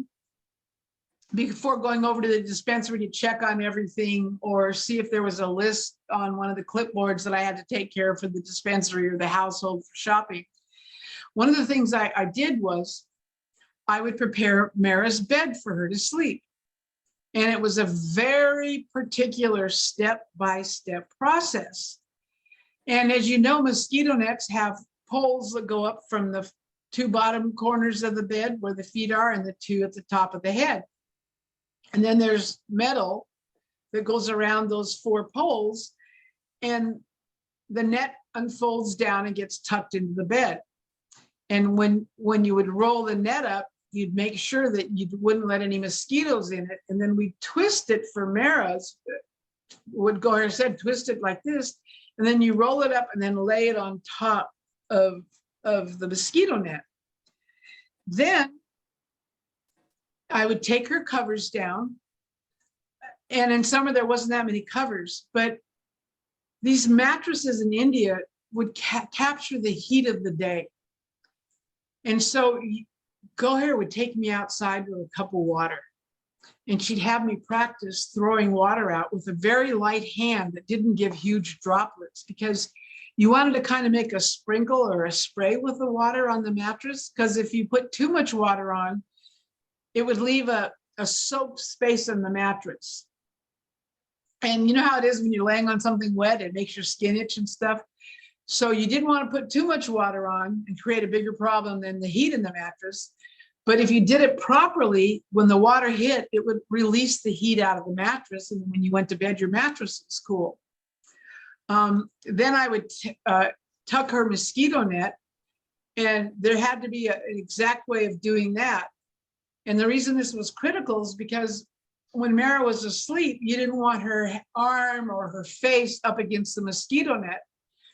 before going over to the dispensary to check on everything or see if there was a list on one of the clipboards that I had to take care of for the dispensary or the household for shopping, one of the things I did was I would prepare Mehera's bed for her to sleep. And it was a very particular step-by-step process. And as you know, mosquito nets have poles that go up from the two bottom corners of the bed where the feet are and the two at the top of the head. And then there's metal that goes around those four poles, and the net unfolds down and gets tucked into the bed. And when you would roll the net up, you'd make sure that you wouldn't let any mosquitoes in it. And then we twist it for Mehera's, what Goher said, twist it like this, and then you roll it up and then lay it on top of the mosquito net. Then I would take her covers down, and in summer there wasn't that many covers, but these mattresses in India would capture the heat of the day. And so Goher would take me outside with a cup of water, and she'd have me practice throwing water out with a very light hand that didn't give huge droplets, because you wanted to kind of make a sprinkle or a spray with the water on the mattress, because if you put too much water on, it would leave a soaked space on the mattress. And you know how it is when you're laying on something wet, it makes your skin itch and stuff. So you didn't want to put too much water on and create a bigger problem than the heat in the mattress. But if you did it properly, when the water hit, it would release the heat out of the mattress. And when you went to bed, your mattress was cool. Then I would tuck her mosquito net, and there had to be an exact way of doing that. And the reason this was critical is because when Mehera was asleep, you didn't want her arm or her face up against the mosquito net.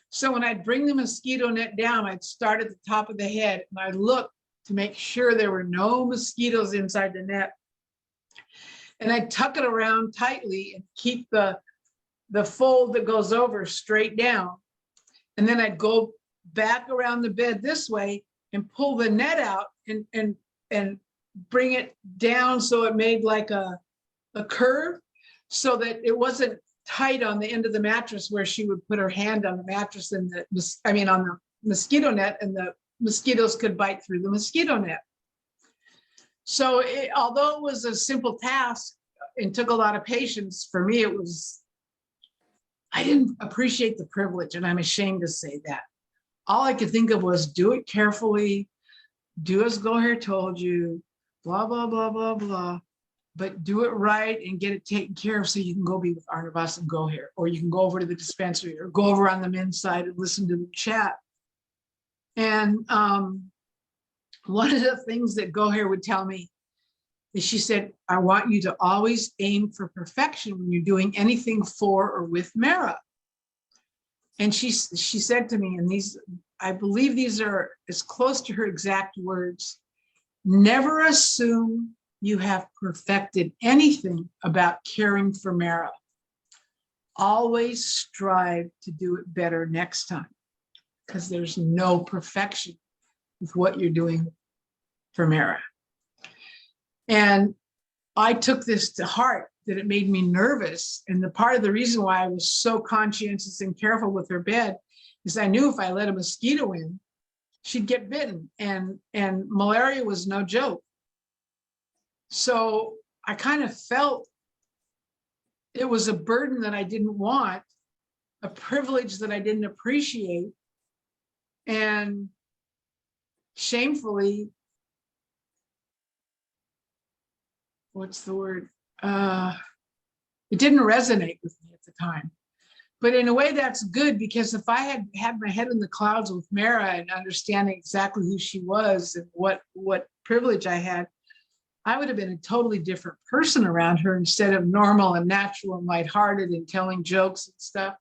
So when I'd bring the mosquito net down, I'd start at the top of the head and I'd look to make sure there were no mosquitoes inside the net. And I'd tuck it around tightly and keep the fold that goes over straight down. And then I'd go back around the bed this way and pull the net out and bring it down so it made like a curve, so that it wasn't tight on the end of the mattress where she would put her hand on the mattress and on the mosquito net, and the mosquitoes could bite through the mosquito net. So although it was a simple task and took a lot of patience, for me I didn't appreciate the privilege, and I'm ashamed to say that. All I could think of was do it carefully, do as Goher told you, blah, blah, blah, blah, blah, but do it right and get it taken care of so you can go be with Arnavaz and Goher, or you can go over to the dispensary or go over on the men's side and listen to them chat. And one of the things that Goher would tell me is, she said, I want you to always aim for perfection when you're doing anything for or with Mehera. And she said to me, and I believe these are as close to her exact words, never assume you have perfected anything about caring for Mehera. Always strive to do it better next time, because there's no perfection with what you're doing for Mehera. And I took this to heart, that it made me nervous. And the part of the reason why I was so conscientious and careful with her bed is I knew if I let a mosquito in, she'd get bitten, and malaria was no joke. So I kind of felt it was a burden that I didn't want, a privilege that I didn't appreciate. And shamefully, what's the word? It didn't resonate with me at the time. But in a way, that's good, because if I had had my head in the clouds with Mehera and understanding exactly who she was and what privilege I had, I would have been a totally different person around her, instead of normal and natural and lighthearted and telling jokes and stuff.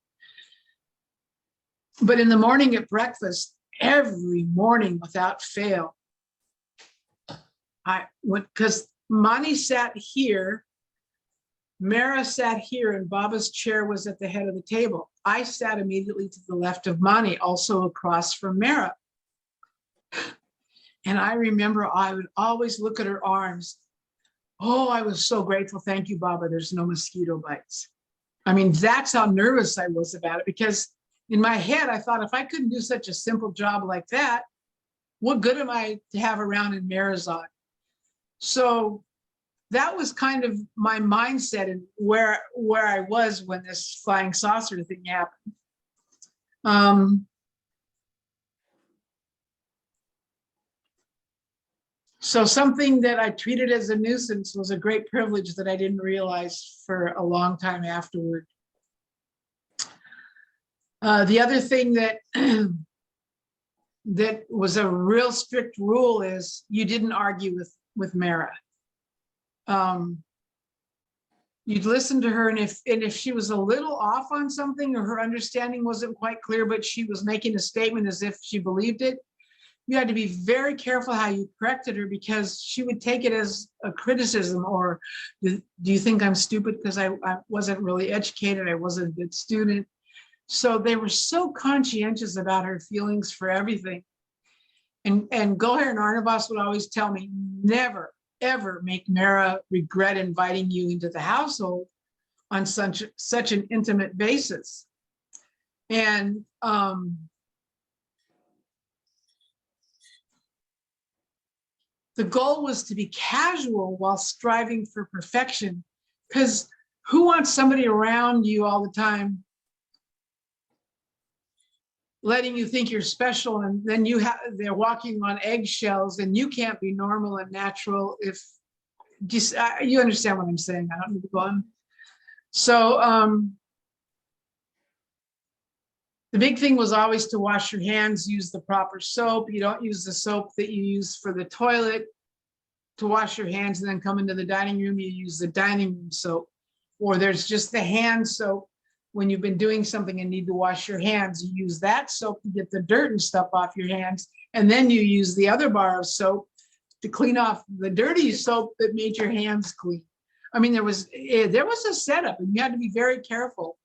But in the morning at breakfast, every morning without fail, I went, because Mani sat here, Mehera sat here, and Baba's chair was at the head of the table. I sat immediately to the left of Mani, also across from Mehera. And I remember I would always look at her arms. Oh, I was so grateful. Thank you, Baba. There's no mosquito bites. I mean, that's how nervous I was about it, because in my head, I thought, if I couldn't do such a simple job like that, what good am I to have around in Meherazad? So that was kind of my mindset and where I was when this flying saucer thing happened. So something that I treated as a nuisance was a great privilege that I didn't realize for a long time afterward. The other thing that that was a real strict rule is you didn't argue with Mehera. You'd listen to her, and if she was a little off on something, or her understanding wasn't quite clear, but she was making a statement as if she believed it, you had to be very careful how you corrected her, because she would take it as a criticism, or do you think I'm stupid because I wasn't really educated, I wasn't a good student. So they were so conscientious about her feelings for everything. And Goher and Arnavaz would always tell me, never, ever make Mehera regret inviting you into the household on such an intimate basis. And the goal was to be casual while striving for perfection, because who wants somebody around you all the time letting you think you're special, and then they're walking on eggshells, and you can't be normal and natural. If just you understand what I'm saying, I don't need to go on. So the big thing was always to wash your hands, use the proper soap. You don't use the soap that you use for the toilet. to wash your hands and then come into the dining room, you use the dining room soap. Or there's just the hand soap. When you've been doing something and need to wash your hands, you use that soap to get the dirt and stuff off your hands. And then you use the other bar of soap to clean off the dirty soap that made your hands clean. I mean, there was a setup and you had to be very careful.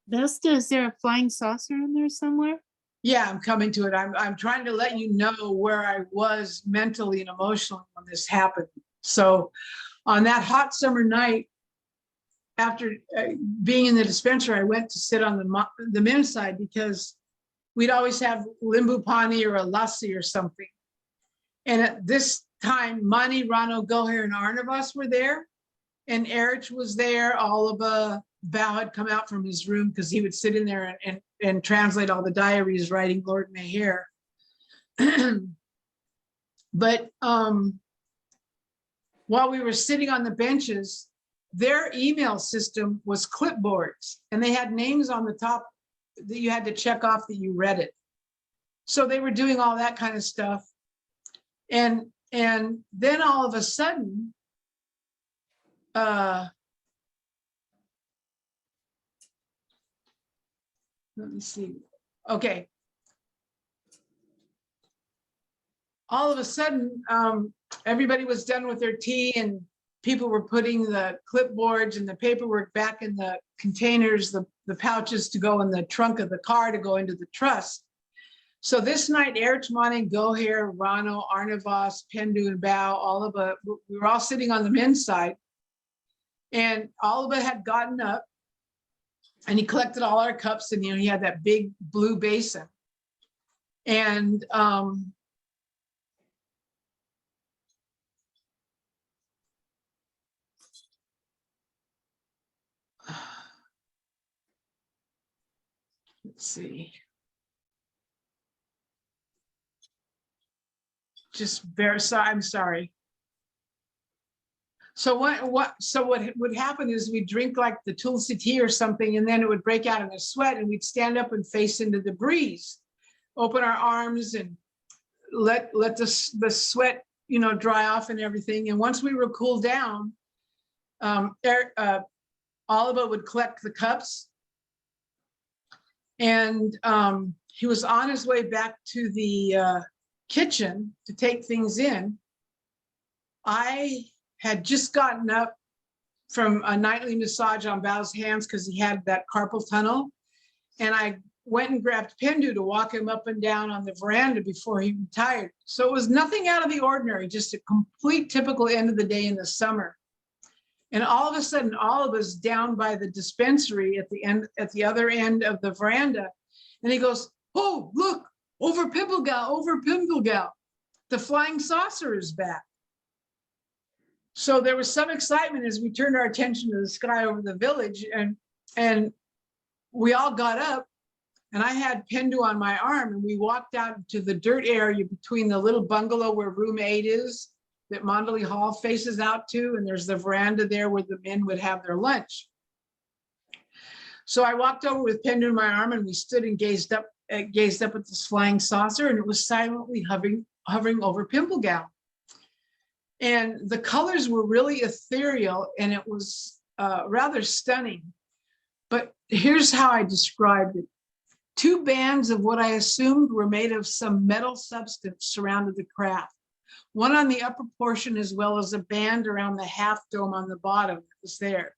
Vesta, is there a flying saucer in there somewhere? Yeah, I'm coming to it. I'm trying to let you know where I was mentally and emotionally when this happened. So on that hot summer night, after being in the dispensary, I went to sit on the men's side because we'd always have limbu pani or a lassi or something. And at this time, Mani, Rano, Goher, and Arnavaz were there. And Eruch was there. All of Bao had come out from his room because he would sit in there and translate all the diaries writing Lord Mehera. But while we were sitting on the benches, their email system was clipboards and they had names on the top that you had to check off that you read it. So they were doing all that kind of stuff. And then all of a sudden, let me see. Okay. All of a sudden, everybody was done with their tea and people were putting the clipboards and the paperwork back in the containers, the pouches to go in the trunk of the car to go into the truss. So this night, Eruch, Mani, Goher, Rano, Arnavaz, Pendu, and Bao, we were all sitting on the men's side. And Oliver had gotten up and he collected all our cups and, he had that big blue basin. And let's see. I'm sorry. So what would happen is we'd drink like the tulsi tea or something, and then it would break out in a sweat, and we'd stand up and face into the breeze, open our arms and let the sweat, dry off and everything. And once we were cooled down, Oliver would collect the cups, and he was on his way back to the kitchen to take things in. I had just gotten up from a nightly massage on Bao's hands because he had that carpal tunnel. And I went and grabbed Pendu to walk him up and down on the veranda before he retired. So it was nothing out of the ordinary, just a complete typical end of the day in the summer. And all of a sudden, all of us down by the dispensary at the other end of the veranda. And he goes, "Oh, look, over Pimplegal, the flying saucer is back." So there was some excitement as we turned our attention to the sky over the village, and we all got up, and I had Pendu on my arm, and we walked out to the dirt area between the little bungalow where room 8 is, that Mandali Hall faces out to, and there's the veranda there where the men would have their lunch. So I walked over with Pendu in my arm, and we stood and gazed up at this flying saucer, and it was silently hovering over Pimplegal. And the colors were really ethereal, and it was rather stunning. But here's how I described it. 2 bands of what I assumed were made of some metal substance surrounded the craft. One on the upper portion, as well as a band around the half dome on the bottom that was there.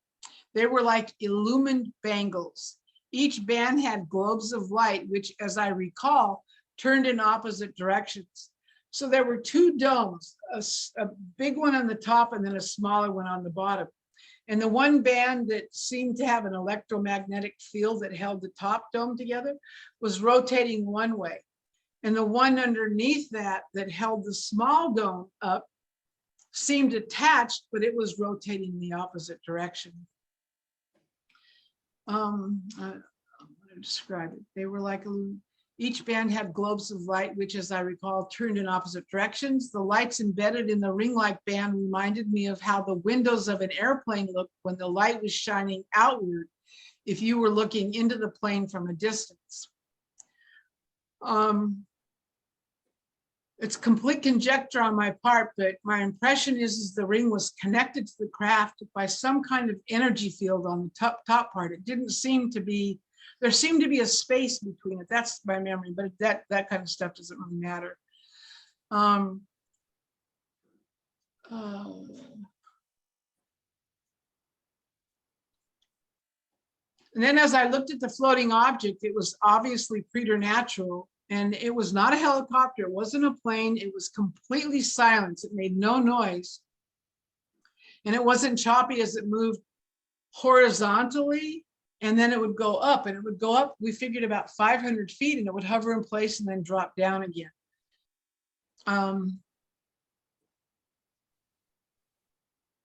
They were like illumined bangles. Each band had globes of light, which, as I recall, turned in opposite directions. So there were 2 domes, a big one on the top and then a smaller one on the bottom. And the one band that seemed to have an electromagnetic field that held the top dome together was rotating one way. And the one underneath that held the small dome up seemed attached, but it was rotating in the opposite direction. I'm going to describe it. They were like each band had globes of light, which, as I recall, turned in opposite directions. The lights embedded in the ring-like band reminded me of how the windows of an airplane looked when the light was shining outward if you were looking into the plane from a distance. It's complete conjecture on my part, but my impression is the ring was connected to the craft by some kind of energy field on the top part. It didn't seem to be, there seemed to be a space between it. That's my memory, but that kind of stuff doesn't really matter. And then as I looked at the floating object, it was obviously preternatural, and it was not a helicopter. It wasn't a plane. It was completely silent. It made no noise. And it wasn't choppy as it moved horizontally, and then it would go up, and it would go up. We figured about 500 feet, and it would hover in place and then drop down again. And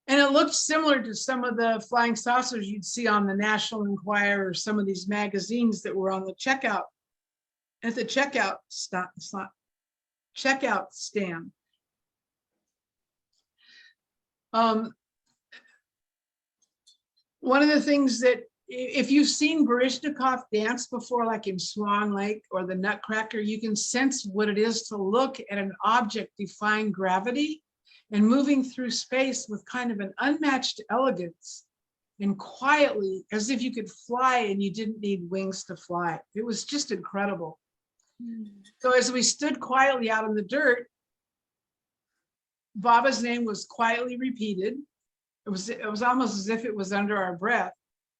it looked similar to some of the flying saucers you'd see on the National Enquirer or some of these magazines that were on the checkout, at the checkout stand. One of the things that, if you've seen Baryshnikov dance before, like in Swan Lake or the Nutcracker, you can sense what it is to look at an object defying gravity and moving through space with kind of an unmatched elegance and quietly, as if you could fly and you didn't need wings to fly. It was just incredible. So as we stood quietly out in the dirt, Baba's name was quietly repeated. It was almost as if it was under our breath,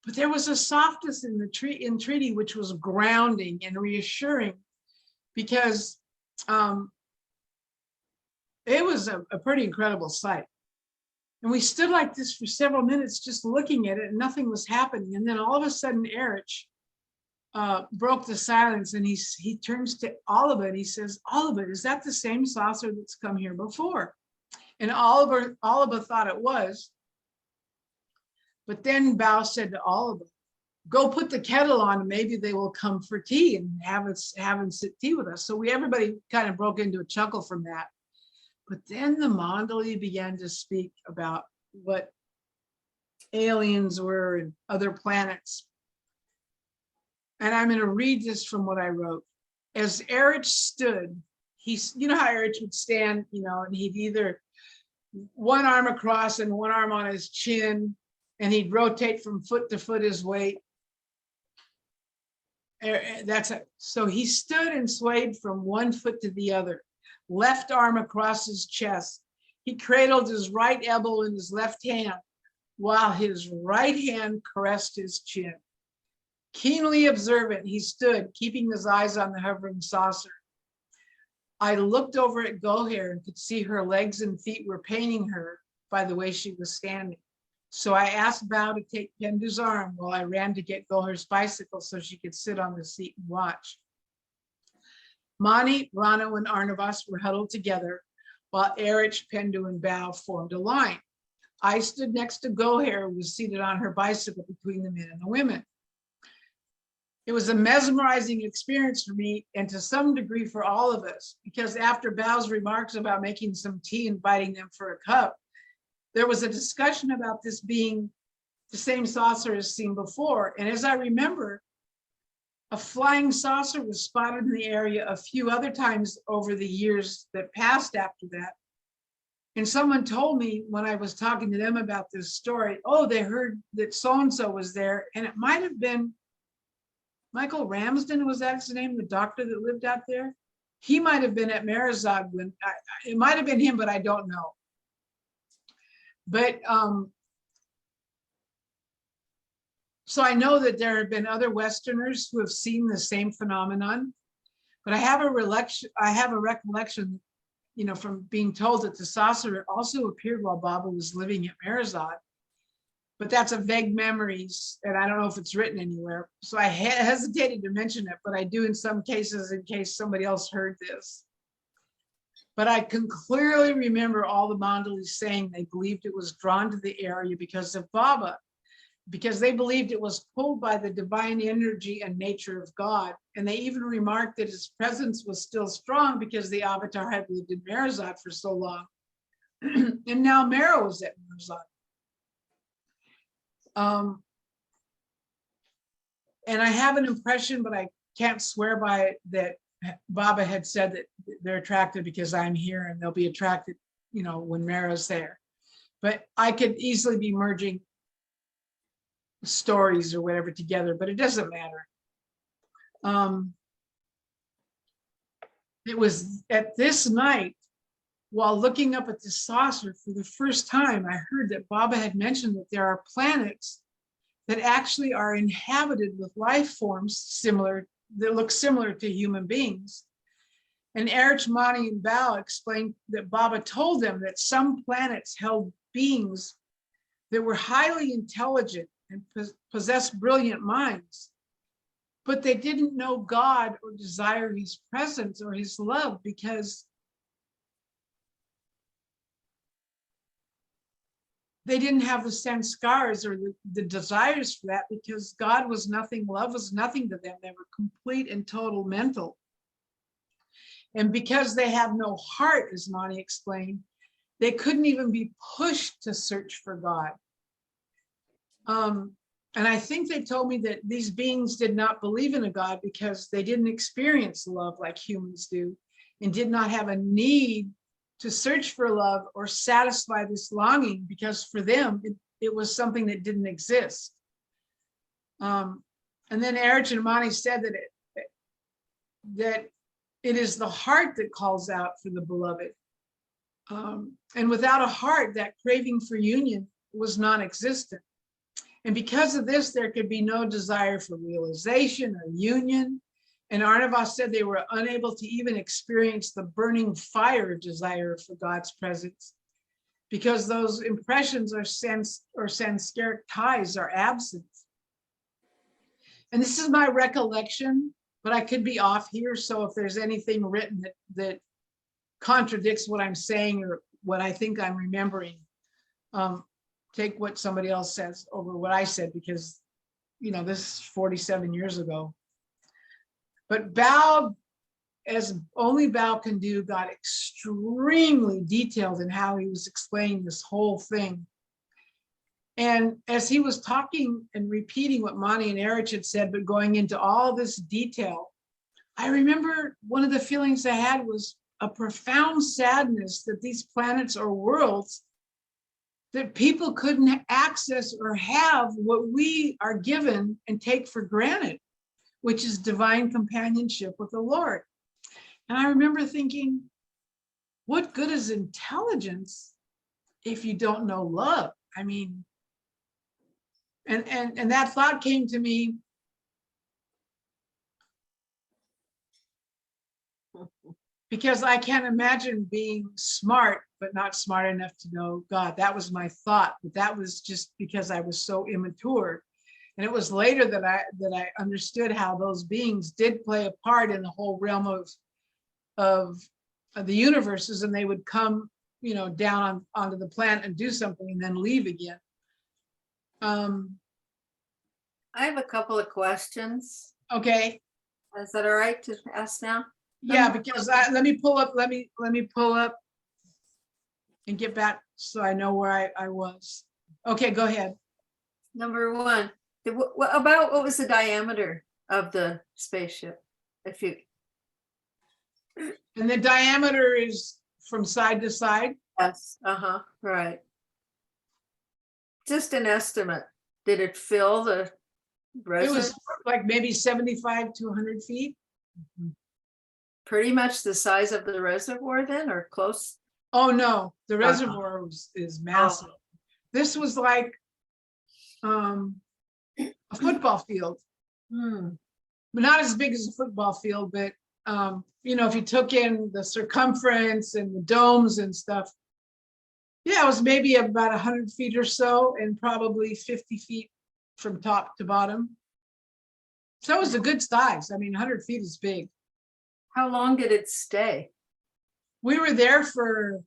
but there was a softness in the entreaty which was grounding and reassuring, because it was a pretty incredible sight. And we stood like this for several minutes just looking at it, and nothing was happening. And then all of a sudden, Eruch broke the silence, and he turns to Oliver and he says, "Oliver, is that the same saucer that's come here before?" And Oliver thought it was. But then Bao said to Oliver, "Go put the kettle on, and maybe they will come for tea and have them sit tea with us." So everybody kind of broke into a chuckle from that. But then the Mandali began to speak about what aliens were and other planets. And I'm going to read this from what I wrote. As Eruch stood, you know how Eruch would stand, and he'd either one arm across and one arm on his chin, and he'd rotate from foot to foot his weight. That's it. So he stood and swayed from one foot to the other, left arm across his chest. He cradled his right elbow in his left hand, while his right hand caressed his chin. Keenly observant, he stood, keeping his eyes on the hovering saucer. I looked over at Goher and could see her legs and feet were paining her by the way she was standing. So I asked Bao to take Pendu's arm while I ran to get Goher's bicycle so she could sit on the seat and watch. Mani, Rano, and Arnavaz were huddled together, while Eruch, Pendu, and Bao formed a line. I stood next to Goher, who was seated on her bicycle between the men and the women. It was a mesmerizing experience for me, and to some degree for all of us, because after Bao's remarks about making some tea and inviting them for a cup, there was a discussion about this being the same saucer as seen before. And as I remember, a flying saucer was spotted in the area a few other times over the years that passed after that. And someone told me when I was talking to them about this story, oh, they heard that so-and-so was there. And it might have been Michael Ramsden, was that his name, the doctor that lived out there? He might have been at Meherazad when, it might have been him, but I don't know. But so I know that there have been other Westerners who have seen the same phenomenon, but I have a recollection, from being told that the saucer also appeared while Baba was living at Meherazad. But that's a vague memories, and I don't know if it's written anywhere. So I hesitated to mention it, but I do in some cases in case somebody else heard this. But I can clearly remember all the Mandalis saying they believed it was drawn to the area because of Baba, because they believed it was pulled by the divine energy and nature of God. And they even remarked that his presence was still strong because the avatar had lived in Meherazad for so long. And now Mehera was at Meherazad. And I have an impression, but I can't swear by it, that Baba had said that they're attracted because I'm here, and they'll be attracted, you know, when Mehera's there. But I could easily be merging stories or whatever together, but it doesn't matter. It was at this night, while looking up at the saucer for the first time, I heard that Baba had mentioned that there are planets that actually are inhabited with life forms similar, that look similar to human beings. And Eruch, Mani, and Bao explained that Baba told them that some planets held beings that were highly intelligent and possessed brilliant minds, but they didn't know God or desire his presence or his love because they didn't have the sanskars or the desires for that, because God was nothing, love was nothing to them. They were complete and total mental. And because they have no heart, as Mani explained, they couldn't even be pushed to search for God. And I think they told me that these beings did not believe in a God because they didn't experience love like humans do, and did not have a need to search for love or satisfy this longing, because for them, it was something that didn't exist. And then Eruch and Mani said that it is the heart that calls out for the beloved. And without a heart, that craving for union was non-existent. And because of this, there could be no desire for realization or union. And Arnavaz said they were unable to even experience the burning fire of desire for God's presence, because those impressions or sanskaric ties are absent. And this is my recollection, but I could be off here. So if there's anything written that contradicts what I'm saying or what I think I'm remembering, take what somebody else says over what I said, because, you know, this is 47 years ago. But Bao, as only Bao can do, got extremely detailed in how he was explaining this whole thing. And as he was talking and repeating what Mani and Eruch had said, but going into all this detail, I remember one of the feelings I had was a profound sadness that these planets or worlds, that people couldn't access or have what we are given and take for granted, which is divine companionship with the Lord. And I remember thinking, what good is intelligence if you don't know love? I mean, and that thought came to me. Because I can't imagine being smart, but not smart enough to know God. That was my thought, but that was just because I was so immature. And it was later that I understood how those beings did play a part in the whole realm of the universes, and they would come, you know, down onto the planet and do something and then leave again. I have a couple of questions. Okay. Is that all right to ask now? Yeah, because let me pull up and get back so I know where I was. Okay, go ahead. Number one, what was the diameter of the spaceship? If you, And the diameter is from side to side? yes, right. Just an estimate. Did it fill the It reservoir? was like maybe 75 to 100 feet. Pretty much the size of the reservoir then, or close? Oh, no, the reservoir is massive. This was like a football field, but not as big as a football field, but you know, if you took in the circumference and the domes and stuff, yeah, it was maybe about 100 feet or so, and probably 50 feet from top to bottom. So it was a good size. I mean, 100 feet is big. How long did it stay? We were there for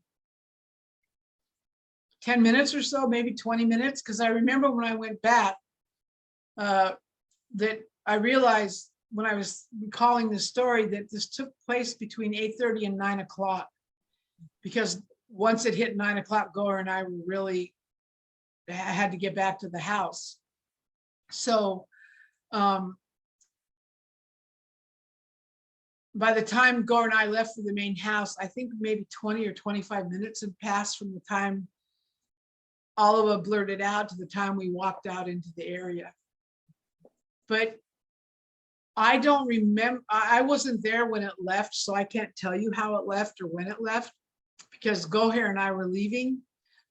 10 minutes or so, maybe 20 minutes, because I remember when I went back that I realized when I was recalling this story that this took place between 8:30 and 9 o'clock, because once it hit 9 o'clock, Goher and I were really, I had to get back to the house. So by the time Goher and I left for the main house, I think maybe 20 or 25 minutes had passed from the time Oliva blurted out to the time we walked out into the area. But I don't remember, I wasn't there when it left, so I can't tell you how it left or when it left, because Goher and I were leaving.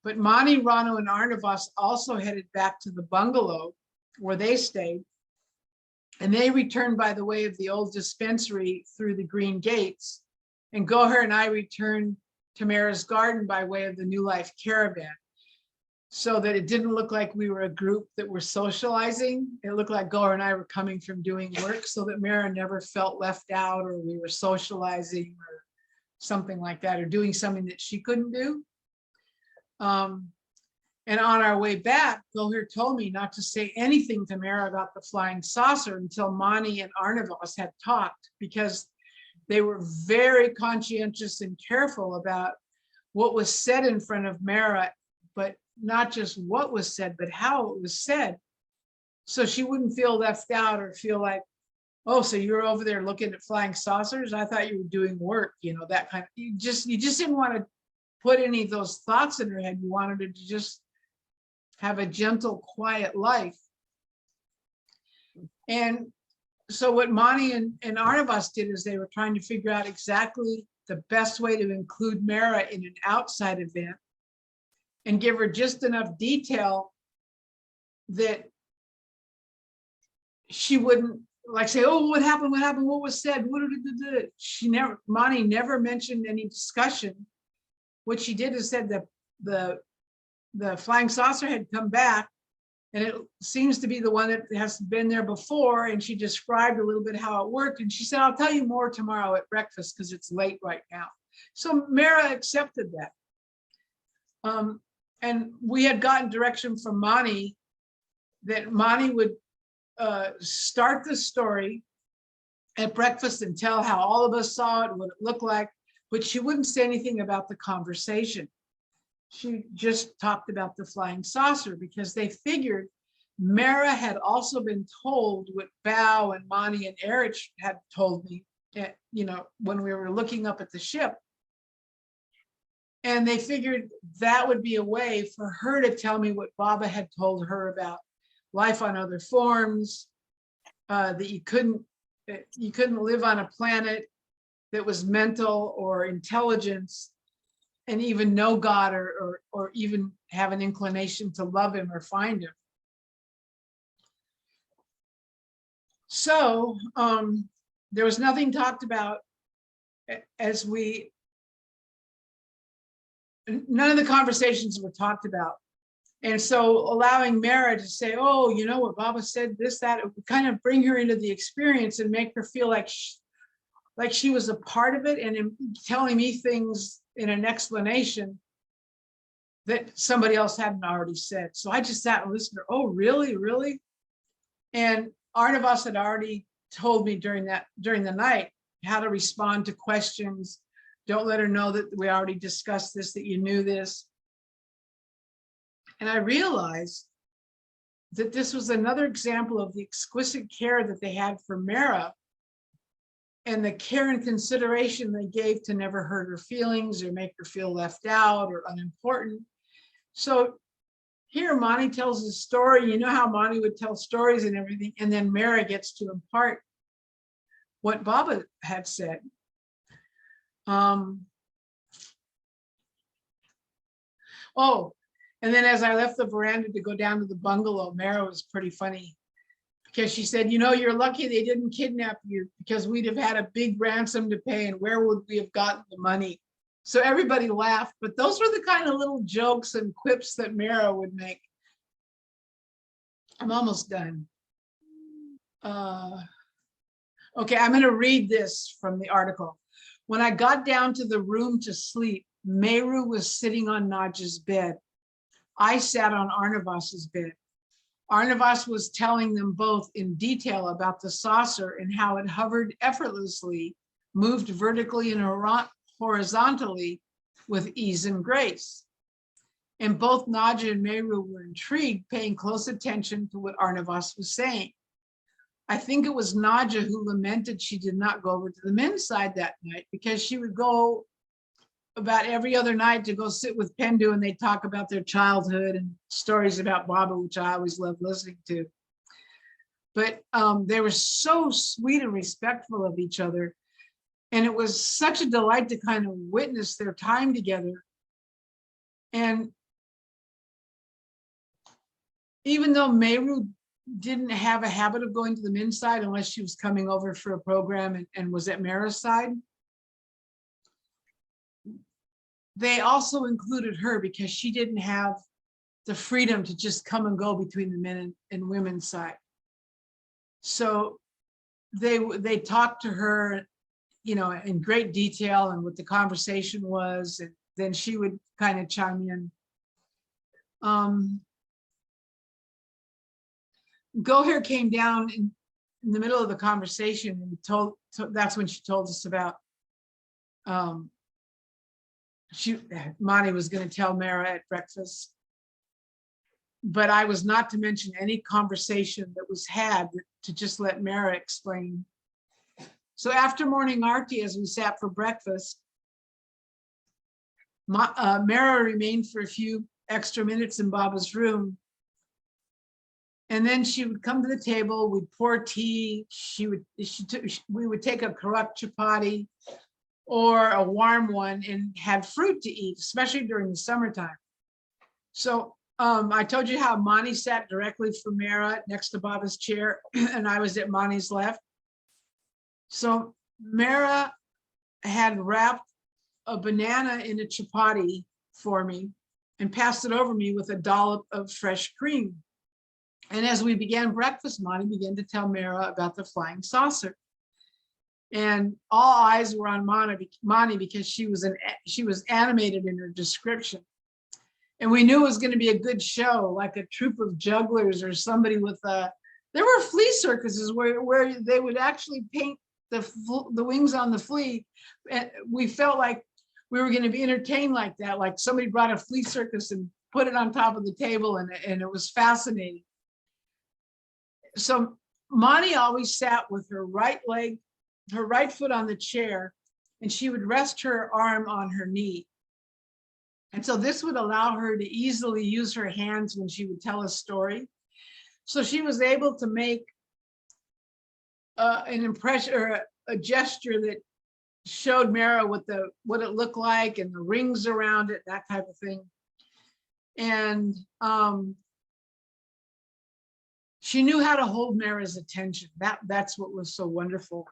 But Mani, Rano, and Arnavaz also headed back to the bungalow where they stayed. And they returned by the way of the old dispensary through the green gates. And Goher and I returned to Mehera's garden by way of the New Life caravan, so that it didn't look like we were a group that were socializing. It looked like Goher and I were coming from doing work, so that Mehera never felt left out or we were socializing or something like that, or doing something that she couldn't do. And on our way back, Goher told me not to say anything to Mehera about the flying saucer until Mani and Arnavaz had talked, because they were very conscientious and careful about what was said in front of Mehera, but not just what was said, but how it was said. So she wouldn't feel left out or feel like, oh, so you're over there looking at flying saucers? I thought you were doing work, you know, that kind of, you just didn't want to put any of those thoughts in her head. You wanted her to just have a gentle, quiet life. And so what Mani and Arnavaz did is they were trying to figure out exactly the best way to include Mehera in an outside event and give her just enough detail that she wouldn't like say, oh, what happened, what was said, Mani never mentioned any discussion. What she did is said that the flying saucer had come back, and it seems to be the one that has been there before, and she described a little bit how it worked, and she said, I'll tell you more tomorrow at breakfast because it's late right now. So Mehera accepted that. And we had gotten direction from Mani that Mani would start the story at breakfast and tell how all of us saw it, what it looked like, but she wouldn't say anything about the conversation. She just talked about the flying saucer, because they figured Mehera had also been told what Bao and Mani and Eruch had told me, you know, when we were looking up at the ship. And they figured that would be a way for her to tell me what Baba had told her about life on other forms, that you couldn't live on a planet that was mental or intelligence and even know God or even have an inclination to love him or find him. So there was nothing talked about none of the conversations were talked about. And so allowing Mehera to say, oh, you know what Baba said, this, that, it would kind of bring her into the experience and make her feel like she was a part of it, and in telling me things in an explanation that somebody else hadn't already said. So I just sat and listened to her, oh, really, really? And Arnavaz had already told me during the night how to respond to questions. Don't let her know that we already discussed this, that you knew this. And I realized that this was another example of the exquisite care that they had for Mehera, and the care and consideration they gave to never hurt her feelings or make her feel left out or unimportant. So here Mani tells a story, you know how Mani would tell stories and everything, and then Mehera gets to impart what Baba had said. Oh, and then as I left the veranda to go down to the bungalow, Mehera was pretty funny, because she said, you know, you're lucky they didn't kidnap you, because we'd have had a big ransom to pay, and where would we have gotten the money? So everybody laughed, but those were the kind of little jokes and quips that Mehera would make. I'm almost done. Okay, I'm going to read this from the article. When I got down to the room to sleep, Meheru was sitting on Naj's bed. I sat on Arnavaz's bed. Arnavaz was telling them both in detail about the saucer and how it hovered effortlessly, moved vertically and horizontally with ease and grace. And both Naja and Meheru were intrigued, paying close attention to what Arnavaz was saying. I think it was Nadja who lamented she did not go over to the men's side that night, because she would go about every other night to go sit with Pendu, and they talk about their childhood and stories about Baba, which I always loved listening to. But they were so sweet and respectful of each other. And it was such a delight to kind of witness their time together. And even though Meru didn't have a habit of going to the men's side unless she was coming over for a program and was at Mehera's side, they also included her because she didn't have the freedom to just come and go between the men and women's side. So they talked to her, you know, in great detail and what the conversation was, and then she would kind of chime in. Goher came down in the middle of the conversation and that's when she told us about Mani was going to tell Mehera at breakfast, but I was not to mention any conversation that was had, to just let Mehera explain. So after morning arti, as we sat for breakfast, Mehera remained for a few extra minutes in Baba's room. And then she would come to the table, we'd pour tea, we would take a corrupt chapati or a warm one and had fruit to eat, especially during the summertime. So I told you how Mani sat directly from Mehera next to Baba's chair, and I was at Mani's left. So Mehera had wrapped a banana in a chapati for me and passed it over me with a dollop of fresh cream. And as we began breakfast, Mani began to tell Mehera about the flying saucer. And all eyes were on Mani because she was animated in her description. And we knew it was going to be a good show, like a troupe of jugglers or somebody with there were flea circuses where they would actually paint the wings on the flea. And we felt like we were going to be entertained like that, like somebody brought a flea circus and put it on top of the table, and it was fascinating. So Mani always sat with her right foot on the chair, and she would rest her arm on her knee. And so this would allow her to easily use her hands when she would tell a story. So she was able to make an impression or a gesture that showed Mehera what it looked like and the rings around it, that type of thing. And she knew how to hold Mehera's attention. That's what was so wonderful.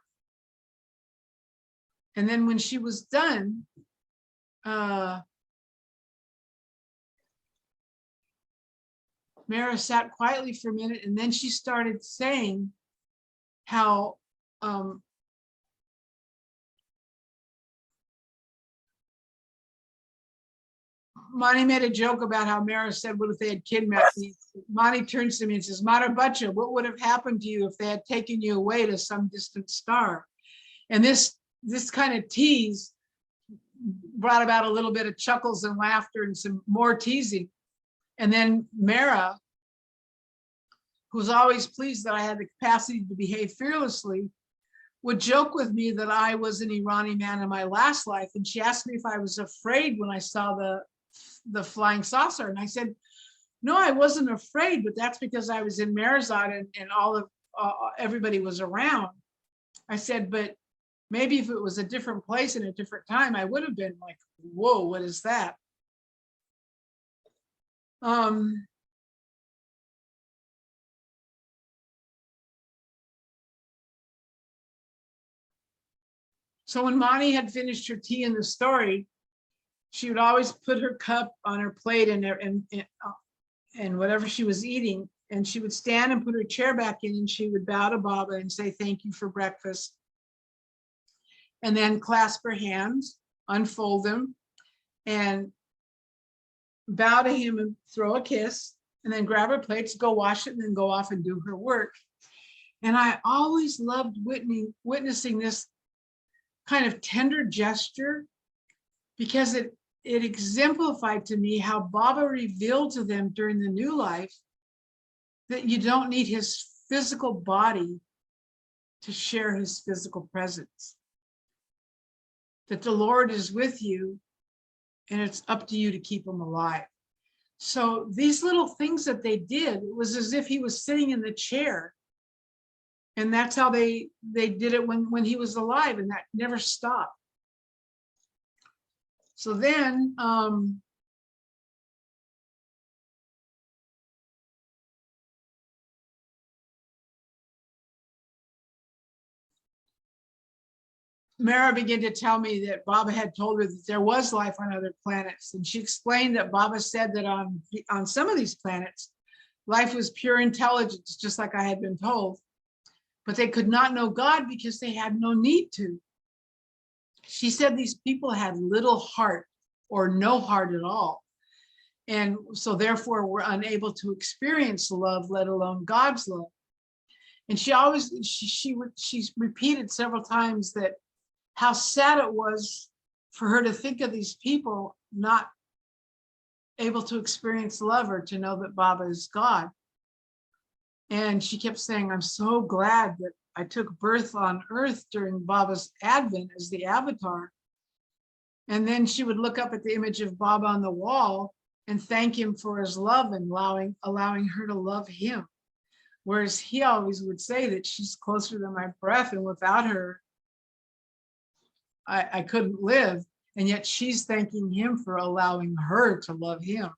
And then when she was done, Mehera sat quietly for a minute, and then she started saying how Mani made a joke about how Mehera said, what if they had kidnapped me? Mani turns to me and says, Mara Bacha, what would have happened to you if they had taken you away to some distant star? And this kind of tease brought about a little bit of chuckles and laughter and some more teasing. And then Mehera, who's always pleased that I had the capacity to behave fearlessly, would joke with me that I was an Irani man in my last life. And she asked me if I was afraid when I saw the flying saucer. And I said, no, I wasn't afraid, but that's because I was in Meherazad and all of everybody was around. I said, but maybe if it was a different place and a different time, I would have been like, whoa, what is that? So when Mani had finished her tea and the story, she would always put her cup on her plate and whatever she was eating, and she would stand and put her chair back in, and she would bow to Baba and say, thank you for breakfast. And then clasp her hands, unfold them, and bow to him and throw a kiss, and then grab her plates, go wash it, and then go off and do her work. And I always loved witnessing this kind of tender gesture, because it exemplified to me how Baba revealed to them during the new life that you don't need his physical body to share his physical presence. That the Lord is with you and it's up to you to keep him alive. So these little things that they did, it was as if he was sitting in the chair. And that's how they did it when he was alive, and that never stopped. So then, Mehera began to tell me that Baba had told her that there was life on other planets. And she explained that Baba said that on some of these planets, life was pure intelligence, just like I had been told. But they could not know God because they had no need to. She said these people had little heart or no heart at all. And so therefore were unable to experience love, let alone God's love. And she always, she repeated several times that how sad it was for her to think of these people not able to experience love or to know that Baba is God. And she kept saying, I'm so glad that I took birth on earth during Baba's advent as the avatar. And then she would look up at the image of Baba on the wall and thank him for his love and allowing her to love him. Whereas he always would say that she's closer than my breath, and without her, I couldn't live. And yet she's thanking him for allowing her to love him.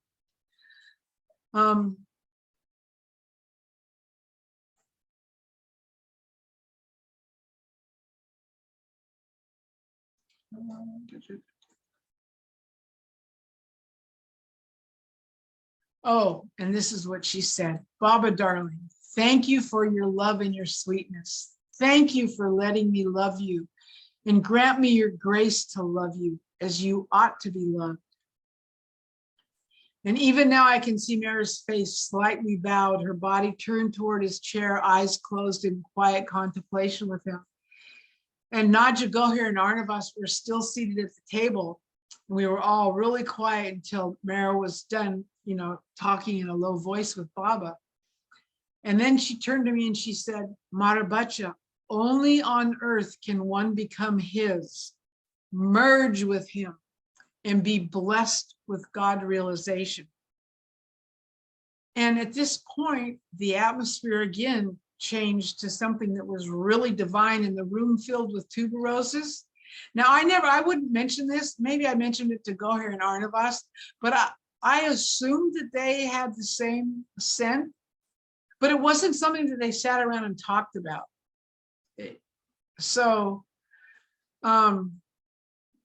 Oh, and this is what she said. Baba, darling, thank you for your love and your sweetness. Thank you for letting me love you, and grant me your grace to love you as you ought to be loved. And even now I can see Mehera's face slightly bowed, her body turned toward his chair, eyes closed in quiet contemplation with him. And Naja, Goher, and Arnavaz were still seated at the table. We were all really quiet until Mehera was done, talking in a low voice with Baba. And then she turned to me and she said, Marabacha, only on earth can one become his, merge with him, and be blessed with God realization. And at this point, the atmosphere again changed to something that was really divine, in the room filled with tuberoses. Now, I wouldn't mention this. Maybe I mentioned it to Goher and Arnavaz, but I assumed that they had the same scent, but it wasn't something that they sat around and talked about. So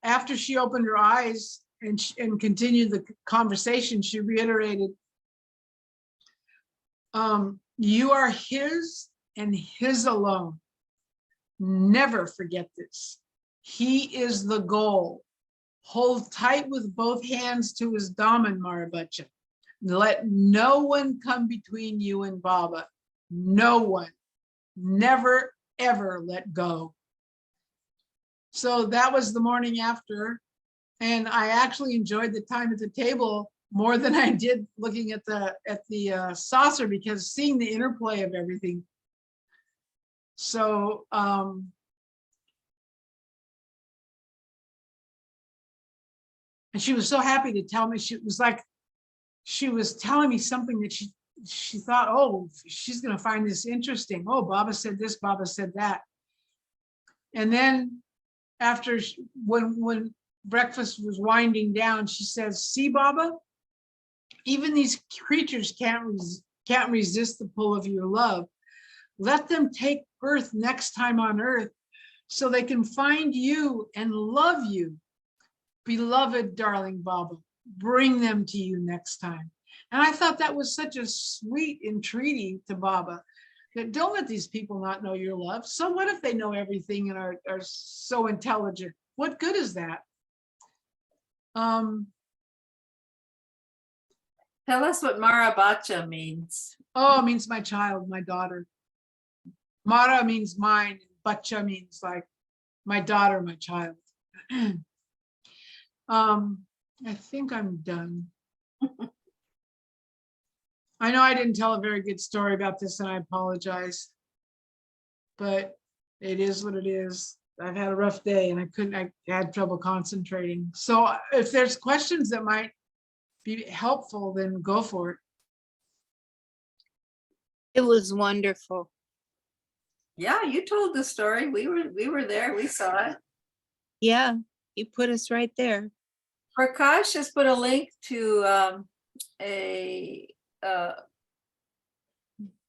after she opened her eyes and continued the conversation, she reiterated, you are his and his alone. Never forget this. He is the goal. Hold tight with both hands to his daman, Marabacha. Let no one come between you and Baba. No one. Never, ever let go. So that was the morning after. And I actually enjoyed the time at the table more than I did looking at the saucer, because seeing the interplay of everything. So and she was so happy to tell me. She was like, she was telling me something that she thought, oh, she's going to find this interesting. Oh, Baba said this, Baba said that. And then after, when breakfast was winding down, she says, see, Baba, even these creatures can't resist the pull of your love. Let them take birth next time on earth so they can find you and love you. Beloved, darling Baba, bring them to you next time. And I thought that was such a sweet entreaty to Baba, that don't let these people not know your love. So what if they know everything and are so intelligent? What good is that? Tell us what Marabacha means. Oh, it means my child, my daughter. Mara means mine, Bacha means like my daughter, my child. I think I'm done. I know I didn't tell a very good story about this, and I apologize. But It is what it is. I've had a rough day and I had trouble concentrating. So if there's questions that might be helpful, then go for it. It was wonderful. Yeah, you told the story. We were there. We saw it. Yeah, you put us right there. Prakash has put a link to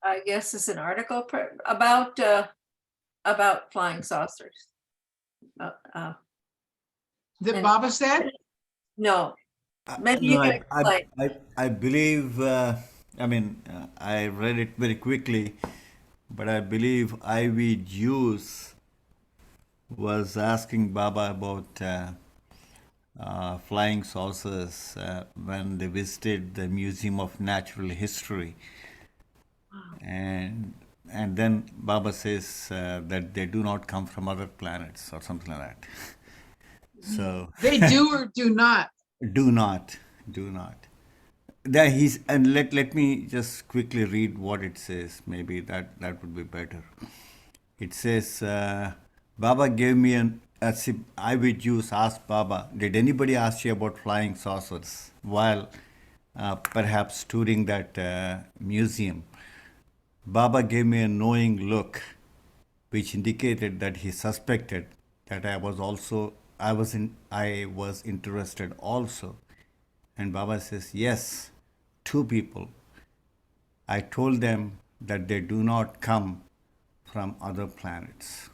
I guess it's an article about flying saucers. That And- Baba said? No, maybe you No, can explain. I believe, I read it very quickly, but I believe Ivy Juice was asking Baba about flying saucers when they visited the Museum of Natural History. And then Baba says that they do not come from other planets or something like that. So They do or do not. do not. There he's, and let me just quickly read what it says. Maybe that would be better. It says, Baba gave me Ivy Juice asked Baba, did anybody ask you about flying saucers while perhaps touring that museum? Baba gave me a knowing look, which indicated that he suspected that I was interested also. And Baba says, yes, 2 people. I told them that they do not come from other planets.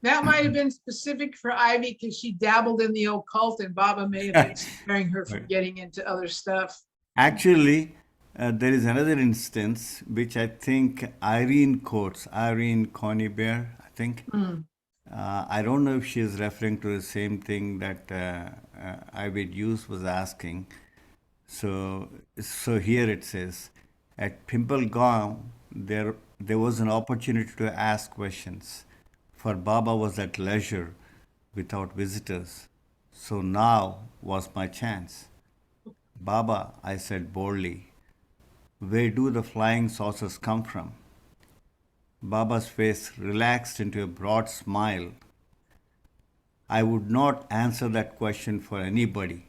That might have been specific for Ivy because she dabbled in the occult and Baba may have been sparing her from getting into other stuff. Actually, there is another instance which I think Irene quotes, Irene Conybeare, I think. I don't know if she is referring to the same thing that Ivy Juice was asking. So here it says, at Pimpalgaon, there was an opportunity to ask questions, for Baba was at leisure without visitors. So now was my chance. Baba, I said boldly, where do the flying saucers come from? Baba's face relaxed into a broad smile. I would not answer that question for anybody,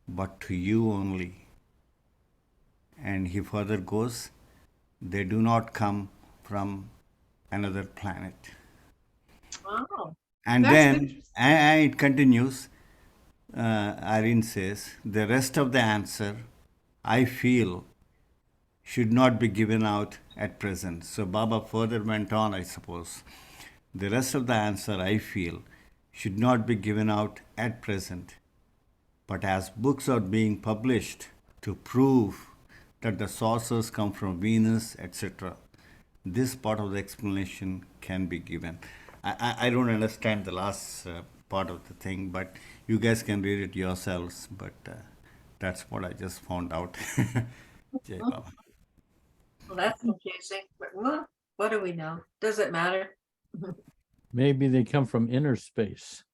but to you only. And he further goes, they do not come from another planet. Wow. And That's then, interesting. and it continues, Irene says, the rest of the answer, I feel, should not be given out at present. So Baba further went on, I suppose. The rest of the answer, I feel, should not be given out at present. But as books are being published to prove that the saucers come from Venus, etc., this part of the explanation can be given. I don't understand the last part of the thing, but you guys can read it yourselves. But that's what I just found out. Jai Baba. Well, that's confusing. But what do we know? Does it matter? Maybe they come from inner space.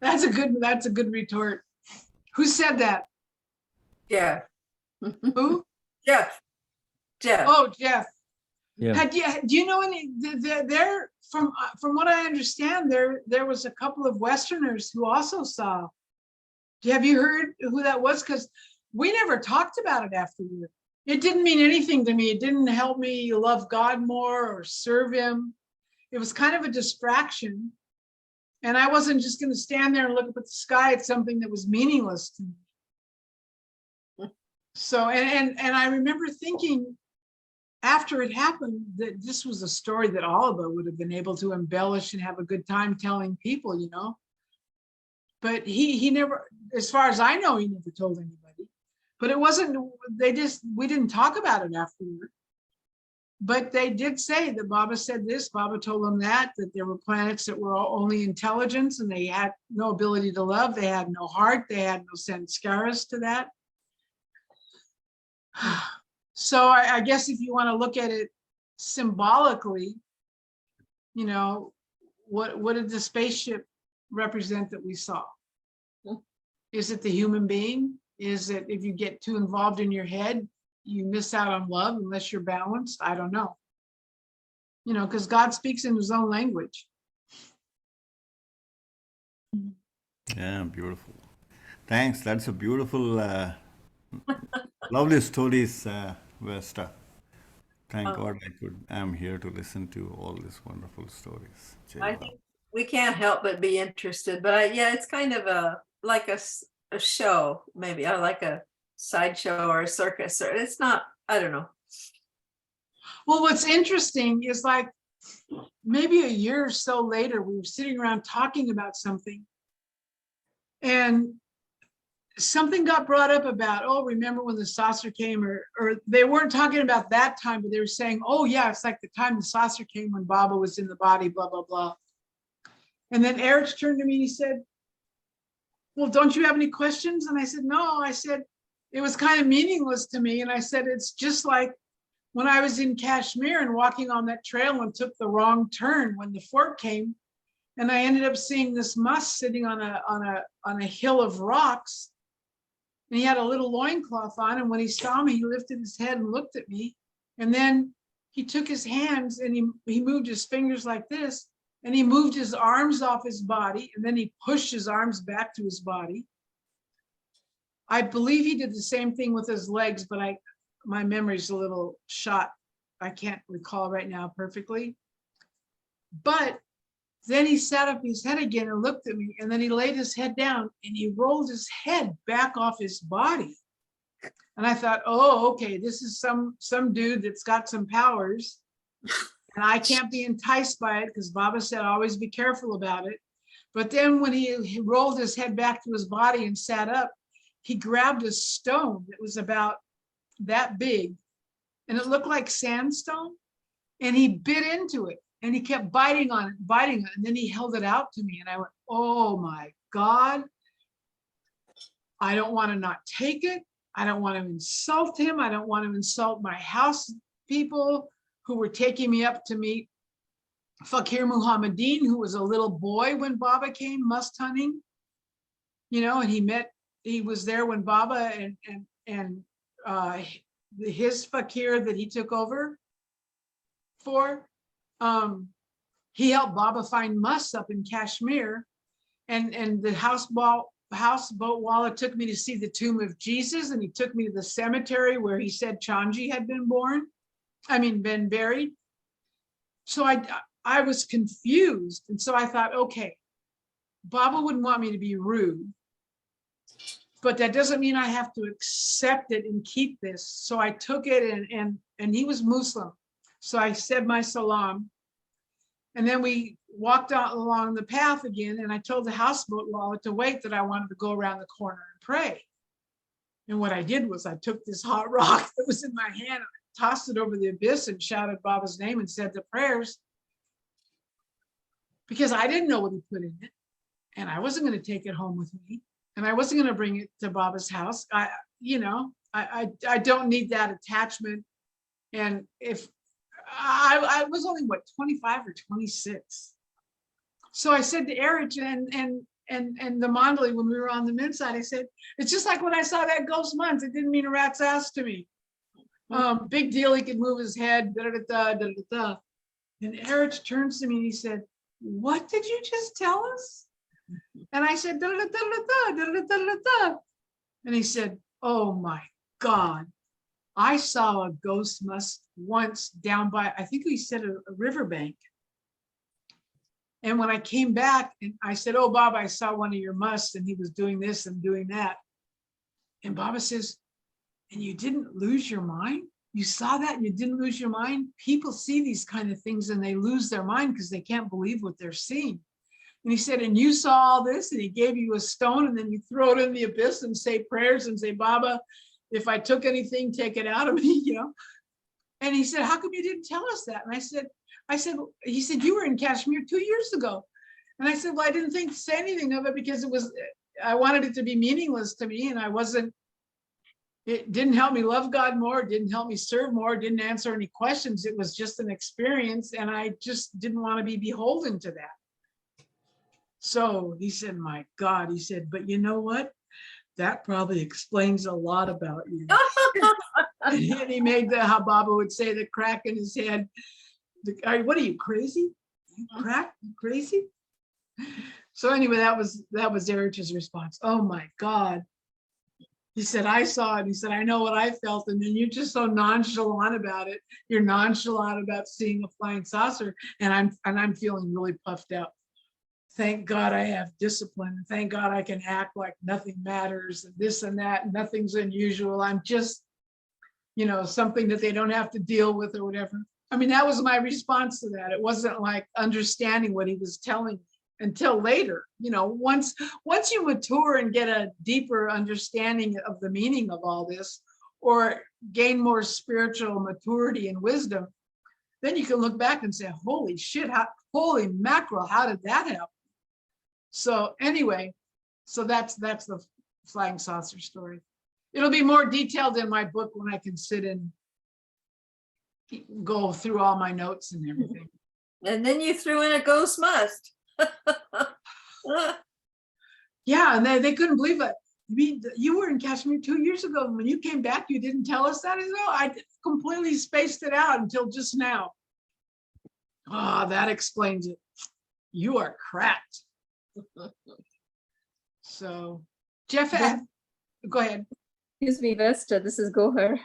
That's a good retort. Who said that? Jeff. Who? Jeff. Oh, Jeff. Yeah. Do you know any? There, from what I understand, there was a couple of Westerners who also saw. Have you heard who that was? Because we never talked about it afterward. It didn't mean anything to me. It didn't help me love God more or serve Him. It was kind of a distraction, and I wasn't just going to stand there and look up at the sky at something that was meaningless to me. So, and I remember thinking, after it happened, that this was a story that Oliver would have been able to embellish and have a good time telling people, you know. But he never, as far as I know, he never told anybody. But it wasn't, we didn't talk about it afterward. But they did say that Baba said this, Baba told them that there were planets that were only intelligence and they had no ability to love, they had no heart, they had no sanskaras to that. So I guess if you want to look at it symbolically, you know, what did the spaceship represent that we saw? Is it the human being? Is it, if you get too involved in your head, you miss out on love unless you're balanced. I don't know. You know, because God speaks in his own language. Yeah, beautiful. Thanks. That's a beautiful, lovely stories, Vesta. Thank God I'm here to listen to all these wonderful stories. I think we can't help but be interested, but yeah, it's kind of like a show, maybe, or like a sideshow or a circus, or it's not, I don't know. Well, what's interesting is like maybe a year or so later, we were sitting around talking about something. And something got brought up about, oh, remember when the saucer came, or they weren't talking about that time, but they were saying, oh yeah, it's like the time the saucer came when Baba was in the body, blah, blah, blah. And then Eruch turned to me and he said, well, don't you have any questions? And I said, no. I said, it was kind of meaningless to me. And I said, it's just like when I was in Kashmir and walking on that trail and took the wrong turn when the fort came, and I ended up seeing this musk sitting on a hill of rocks. And he had a little loincloth on, and when he saw me, he lifted his head and looked at me. And then he took his hands and he moved his fingers like this, and he moved his arms off his body, and then he pushed his arms back to his body. I believe he did the same thing with his legs, but my memory's a little shot. I can't recall right now perfectly. But then he sat up his head again and looked at me, and then he laid his head down and he rolled his head back off his body. And I thought, oh, okay, this is some dude that's got some powers, and I can't be enticed by it because Baba said always be careful about it. But then when he rolled his head back to his body and sat up, he grabbed a stone that was about that big, and it looked like sandstone, and he bit into it. And he kept biting on it, and then he held it out to me. And I went, oh my God, I don't want to not take it. I don't want to insult him. I don't want to insult my house people who were taking me up to meet Fakir Muhammadin, who was a little boy when Baba came must hunting. You know, and he was there when Baba and his Fakir that he took over for, he helped Baba find musk up in Kashmir, and the houseboat walla took me to see the tomb of Jesus, and he took me to the cemetery where he said Chanji had been been buried. So I was confused, and so I thought, okay, Baba wouldn't want me to be rude, but that doesn't mean I have to accept it and keep this. So I took it, and he was Muslim. So I said my salam, and then we walked out along the path again, and I told the houseboat walla to wait, that I wanted to go around the corner and pray. And what I did was I took this hot rock that was in my hand, and I tossed it over the abyss and shouted Baba's name and said the prayers, because I didn't know what he put in it, and I wasn't going to take it home with me, and I wasn't going to bring it to Baba's house. I don't need that attachment. And if I was only, what, 25 or 26. So I said to Eruch and the Mandali when we were on the men's side, I said, it's just like when I saw that ghost once, it didn't mean a rat's ass to me. Big deal, he could move his head, da-da-da-da, da-da-da-da. And Eruch turns to me and he said, what did you just tell us? And I said, da-da-da-da-da-da, da-da-da-da-da. And he said, oh my God. I saw a ghost musk once down by, I think he said a riverbank. And when I came back and I said, oh, Baba, I saw one of your musks and he was doing this and doing that. And Baba says, and you didn't lose your mind? You saw that and you didn't lose your mind? People see these kind of things and they lose their mind because they can't believe what they're seeing. And he said, and you saw all this, and he gave you a stone, and then you throw it in the abyss and say prayers and say, Baba, if I took anything, take it out of me, you know? And he said, how come you didn't tell us that? And he said, you were in Kashmir 2 years ago. And I said, well, I didn't think to say anything of it because I wanted it to be meaningless to me. And it didn't help me love God more. It didn't help me serve more. It didn't answer any questions. It was just an experience. And I just didn't want to be beholden to that. So he said, my God, he said, but you know what? That probably explains a lot about you. And he made how Baba would say, the crack in his head. What are you, crazy? You crack? You crazy? So anyway, that was Eruch's response. Oh my God. He said, I saw it. He said, I know what I felt. And then you're just so nonchalant about it. You're nonchalant about seeing a flying saucer. And I'm feeling really puffed out. Thank God I have discipline. Thank God I can act like nothing matters and this and that, and nothing's unusual. I'm just, something that they don't have to deal with or whatever. I mean, that was my response to that. It wasn't like understanding what he was telling me until later. Once you mature and get a deeper understanding of the meaning of all this, or gain more spiritual maturity and wisdom, then you can look back and say, holy shit, holy mackerel, how did that happen? So anyway, that's the flying saucer story. It'll be more detailed in my book when I can sit and go through all my notes and everything. And then you threw in a ghost must. Yeah, and they couldn't believe it. You mean you were in Kashmir 2 years ago, and when you came back, you didn't tell us that? I completely spaced it out until just now. That explains it. You are cracked. So, Jeff, go ahead. Excuse me, Vesta, this is Goher.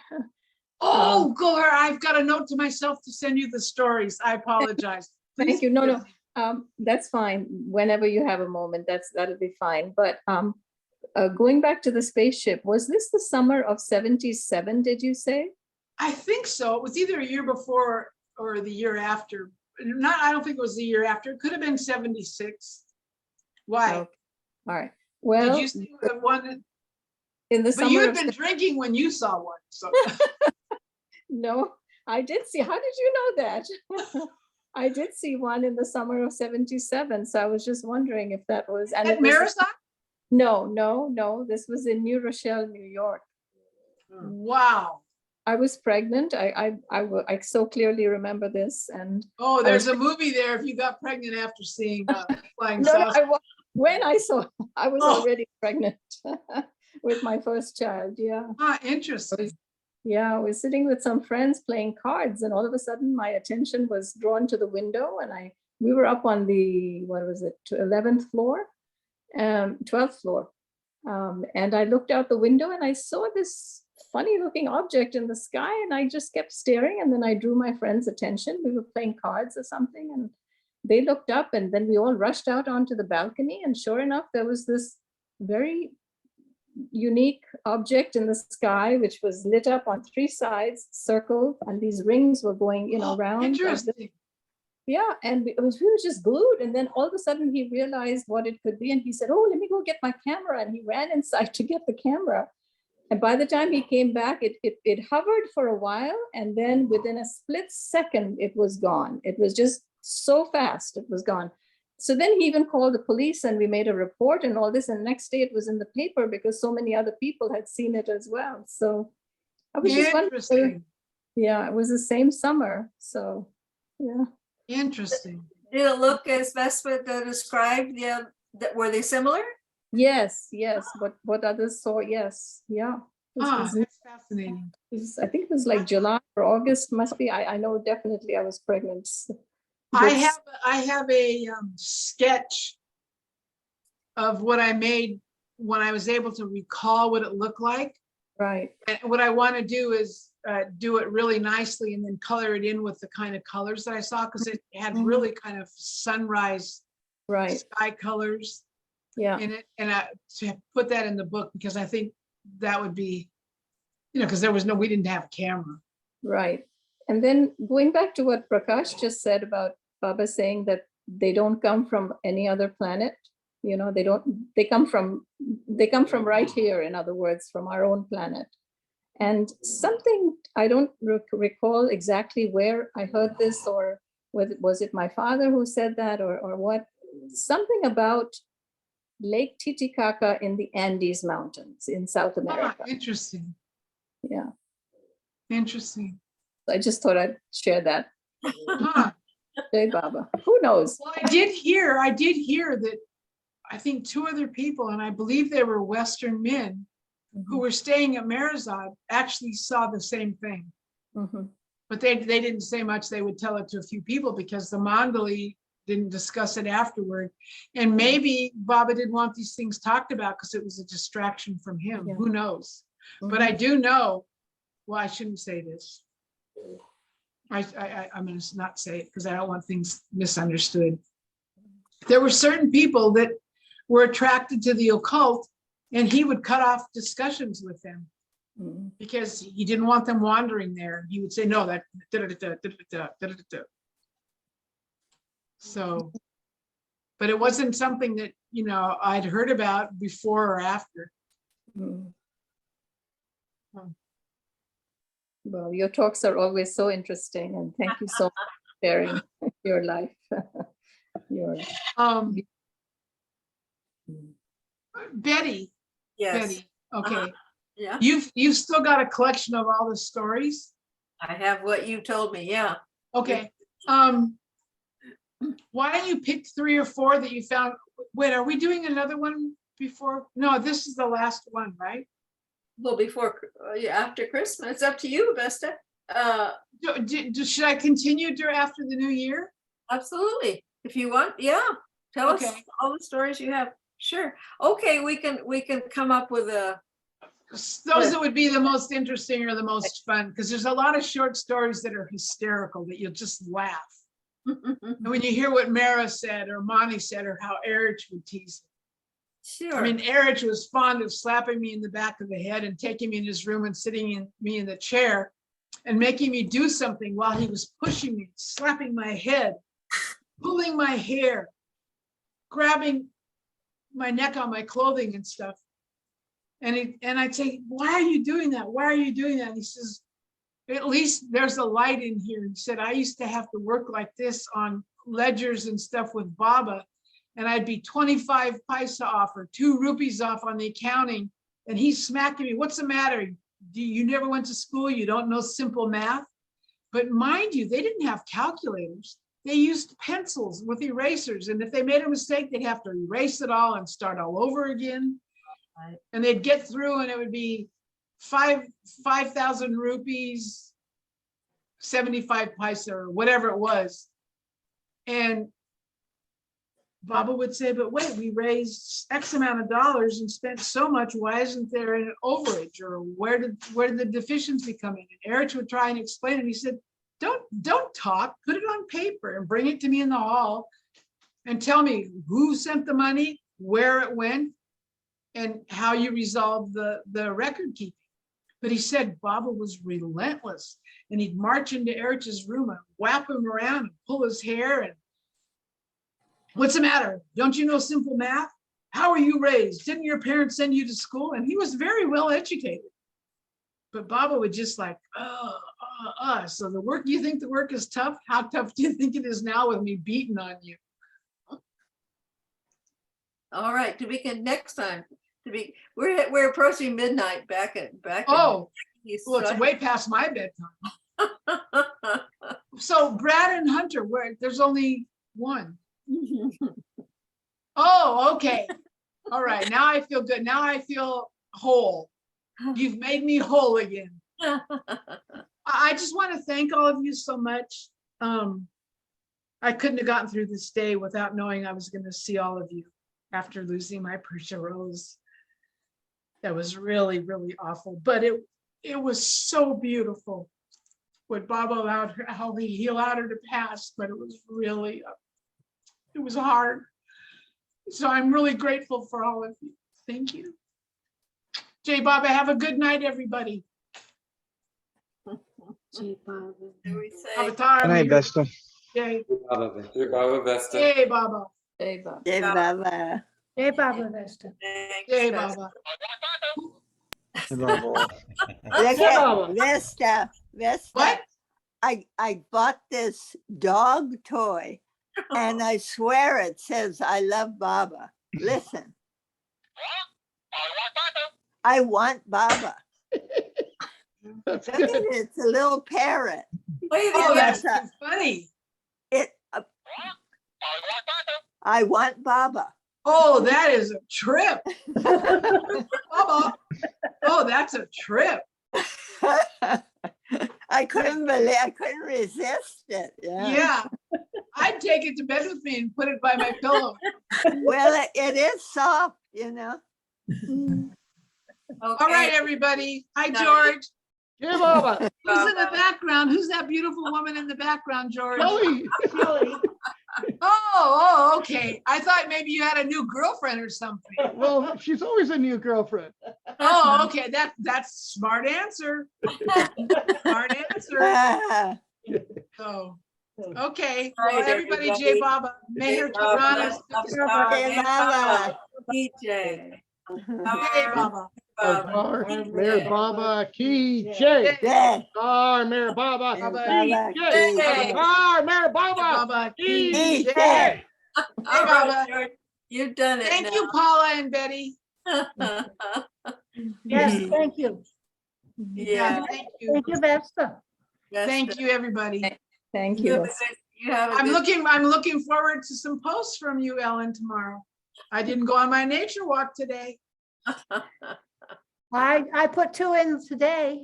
Oh, Goher, I've got a note to myself to send you the stories. I apologize. Thank you. No, that's fine. Whenever you have a moment, that'll be fine. But going back to the spaceship, was this the summer of 77, did you say? I think so. It was either a year before or the year after. I don't think it was the year after. It could have been 76. Why? Okay. All right. Well, did you see the one? In the but summer you had been drinking when you saw one. So. No, I did see. How did you know that? I did see one in the summer of 77. So I was just wondering if that was. And at Meherazad? No. This was in New Rochelle, New York. Wow. I was pregnant. I so clearly remember this. And there's a movie there if you got pregnant after seeing flying saucer. When I saw, I was already pregnant with my first child. Yeah. Interesting. Yeah, I was sitting with some friends playing cards, and all of a sudden my attention was drawn to the window, and we were up on the 11th floor, 12th floor, and I looked out the window and I saw this funny looking object in the sky, and I just kept staring, and then I drew my friends' attention. We were playing cards or something, and they looked up, and then we all rushed out onto the balcony, and sure enough, there was this very unique object in the sky, which was lit up on 3 sides, circled, and these rings were going, around. Interesting. Yeah, and we were just glued. And then all of a sudden he realized what it could be, and he said, "Oh, let me go get my camera." And he ran inside to get the camera. And by the time he came back, it hovered for a while, and then within a split second, it was gone. It was just so fast, it was gone. So then he even called the police, and we made a report and all this. And next day it was in the paper because so many other people had seen it as well. So I was just wondering. Yeah, it was the same summer. So yeah. Interesting. Did it look as Vespa described? Yeah, were they similar? Yes. What others saw, yes. Yeah. That's fascinating. I think it was like July or August, must be. I know definitely I was pregnant. I have a sketch of what I made when I was able to recall what it looked like. Right. And what I want to do is do it really nicely and then color it in with the kind of colors that I saw, because it had really kind of sunrise sky colors in it. And to put that in the book, because I think that would be, because we didn't have a camera. Right. And then going back to what Prakash just said about Baba saying that they don't come from any other planet, they come from right here, in other words, from our own planet. And something, I don't recall exactly where I heard this, or was it my father who said that, or what, something about Lake Titicaca in the Andes Mountains in South America. Interesting. Yeah. Interesting. I just thought I'd share that. Jai Baba. Who knows? Well, I did hear that I think 2 other people, and I believe they were Western men, who were staying at Meherazad actually saw the same thing. Mhm. But they didn't say much. They would tell it to a few people because the Mandali didn't discuss it afterward. And maybe Baba didn't want these things talked about because it was a distraction from him. Yeah. Who knows? But I do know, well, I shouldn't say this. I'm going to not say it because I don't want things misunderstood. There were certain people that were attracted to the occult, and he would cut off discussions with them Mhm. because he didn't want them wandering there. He would say, no, that da-da-da-da. So, but it wasn't something that, you know, I'd heard about before or after. Mhm. Hmm. Well, your talks are always so interesting, and thank you so much for sharing your life. Your Betty, Yes. Betty, okay. Yeah, You've still got a collection of all the stories? I have what you told me. Yeah. Okay. Why don't you pick 3 or 4 that you found? Wait, are we doing another one before? No, this is the last one, right? Well, before, yeah, after Christmas, it's up to you, Vesta. Should I continue after the new year? Absolutely. If you want, yeah. Tell us Okay. all the stories you have. Sure. Okay, we can come up with a, Those that would be the most interesting or the most fun, because there's a lot of short stories that are hysterical that you'll just laugh. And when you hear what Mehera said or Monty said or how Eruch would tease him. sure. I mean, Eruch was fond of slapping me in the back of the head and taking me in his room and sitting me in the chair and making me do something while he was pushing me, slapping my head, pulling my hair, grabbing my neck on my clothing and stuff. And I'd say, why are you doing that? Why are you doing that? And he says, at least there's a light in here. He said, I used to have to work like this on ledgers and stuff with Baba, and I'd be 25 paisa off or 2 rupees off on the accounting. And he's smacking me. What's the matter? You never went to school? You don't know simple math? But mind you, they didn't have calculators. They used pencils with erasers. And if they made a mistake, they'd have to erase it all and start all over again. Right. And they'd get through and it would be 5,000 rupees, 75 paisa or whatever it was. And Baba would say, but wait, we raised X amount of dollars and spent so much. Why isn't there an overage, or where did the deficiency come in? And Eruch would try and explain it. He said, don't talk, put it on paper and bring it to me in the hall and tell me who sent the money, where it went, and how you resolved the record keeping. But he said Baba was relentless, and he'd march into Eruch's room and whap him around and pull his hair and, what's the matter? Don't you know simple math? How were you raised? Didn't your parents send you to school? And he was very well educated. But Baba would just like, so the work, you think the work is tough? How tough do you think it is now with me beating on you? All right, to begin next time. We're approaching midnight back Oh, East well, it's Side. way past my bedtime. So Brad and Hunter, there's only one. Oh, okay. All right. Now I feel good. Now I feel whole. You've made me whole again. I just want to thank all of you so much. I couldn't have gotten through this day without knowing I was going to see all of you after losing my Persia rose. That was really, really awful. But it was so beautiful what Baba allowed her, how he allowed her to pass. But it was really, it was hard. So I'm really grateful for all of you. Thank you. Jai Baba, have a good night, everybody. Jai Baba. We say, Avatar. Good night, Vesta. Jai. Jai Baba Vesta. Jai Baba. Hey, Bob. Jai Baba. Jai Baba Vesta. thanks, Jai Vesta. Baba. Look at Vesta. Vesta. What? I bought this dog toy, and I swear it says I love Baba. Listen. I want Baba. That's Look at it. It's a little parrot. Wait a Oh, minute. that's Yes, too funny. It. I want Baba. Oh, that is a trip. Baba. Oh, Oh, that's a trip. I couldn't resist it. Yeah. Yeah. I'd take it to bed with me and put it by my pillow. Well, it is soft, you know. All right, everybody. Hi, Night. George. Yeah, Baba. Who's in the background? Who's that beautiful woman in the background, George? Kelly. Oh, okay. I thought maybe you had a new girlfriend or something. Well, she's always a new girlfriend. Oh, okay. That's smart answer. Smart answer. Ah, So, okay. All right, Well, everybody, everybody. Jay Baba, Meher Kiwanis, Jai Baba. DJ. Jay Baba. Mayor Baba Key J. yeah. Mayor Baba. Baba. Baba, Hey. Mayor Baba. Baba. Key Jay. J. All Baba. right, George, you've done it. Thank you, Paula and Betty. Yes, thank you. Yeah. Thank you. Thank you, Vesta. Thank you, everybody. Thank You have a you. good- you have a I'm good- looking forward to some posts from you, Ellen, tomorrow. I didn't go on my nature walk today. I put 2 in today,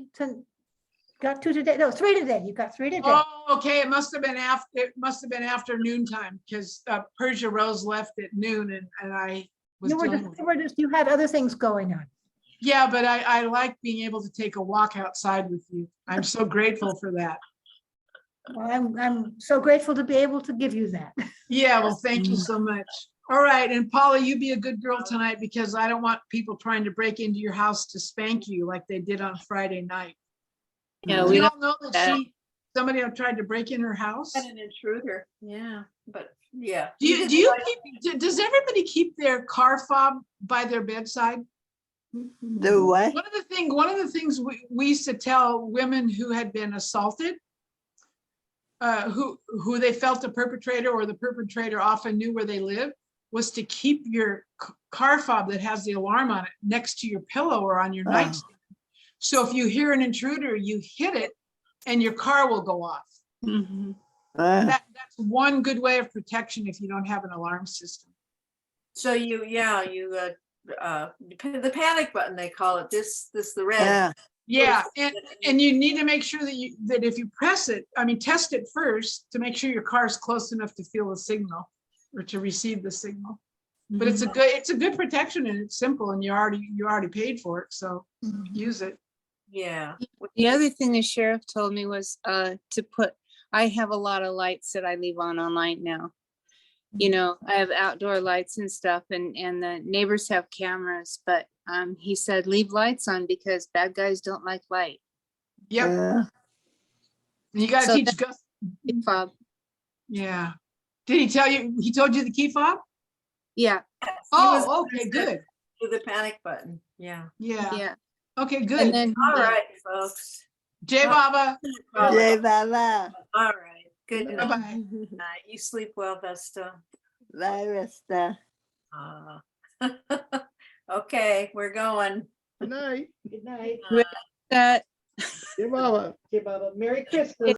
got 2 today, no, 3 today, you got 3 today. Oh, okay. It must have been after noon time because Persia Rose left at noon and I was You were dealing just, with you were just, you had other things going on. Yeah, but I like being able to take a walk outside with you. I'm so grateful for that. Well, I'm so grateful to be able to give you that. Yeah, well, thank you so much. All right, and Paula, you be a good girl tonight because I don't want people trying to break into your house to spank you like they did on Friday night. Yeah, Do we you don't, all know that somebody tried to break in her house? Had an intruder. Yeah, but yeah. Does everybody keep their car fob by their bedside? The what? One of the things we used to tell women who had been assaulted, who they felt the perpetrator or the perpetrator often knew where they lived, was to keep your car fob that has the alarm on it next to your pillow or on your nightstand. So if you hear an intruder, you hit it and your car will go off. That's one good way of protection if you don't have an alarm system. So the panic button, they call it, the red. Yeah. Yeah, and you need to make sure that if you press it, test it first to make sure your car is close enough to feel the signal or to receive the signal. But it's a good protection and it's simple and you already paid for it, so use it. Yeah. the other thing the sheriff told me was I have a lot of lights that I leave on all night now. You know, I have outdoor lights and stuff and the neighbors have cameras, but he said, leave lights on because bad guys don't like light. Yep, Yeah. you gotta So teach Gus. Fob. Yeah. Did he tell you, he told you the key fob? Yeah, Oh, okay, good. To the panic button. Yeah. Yeah, yeah. okay, And good. then All right, folks. Jay Baba, Jai Baba. All right. Good night. bye-bye. You sleep well, Vesta. Bye, Vesta. Okay, we're going. Good night. Good night. that Yeah, Baba. Okay, Baba. Merry Christmas.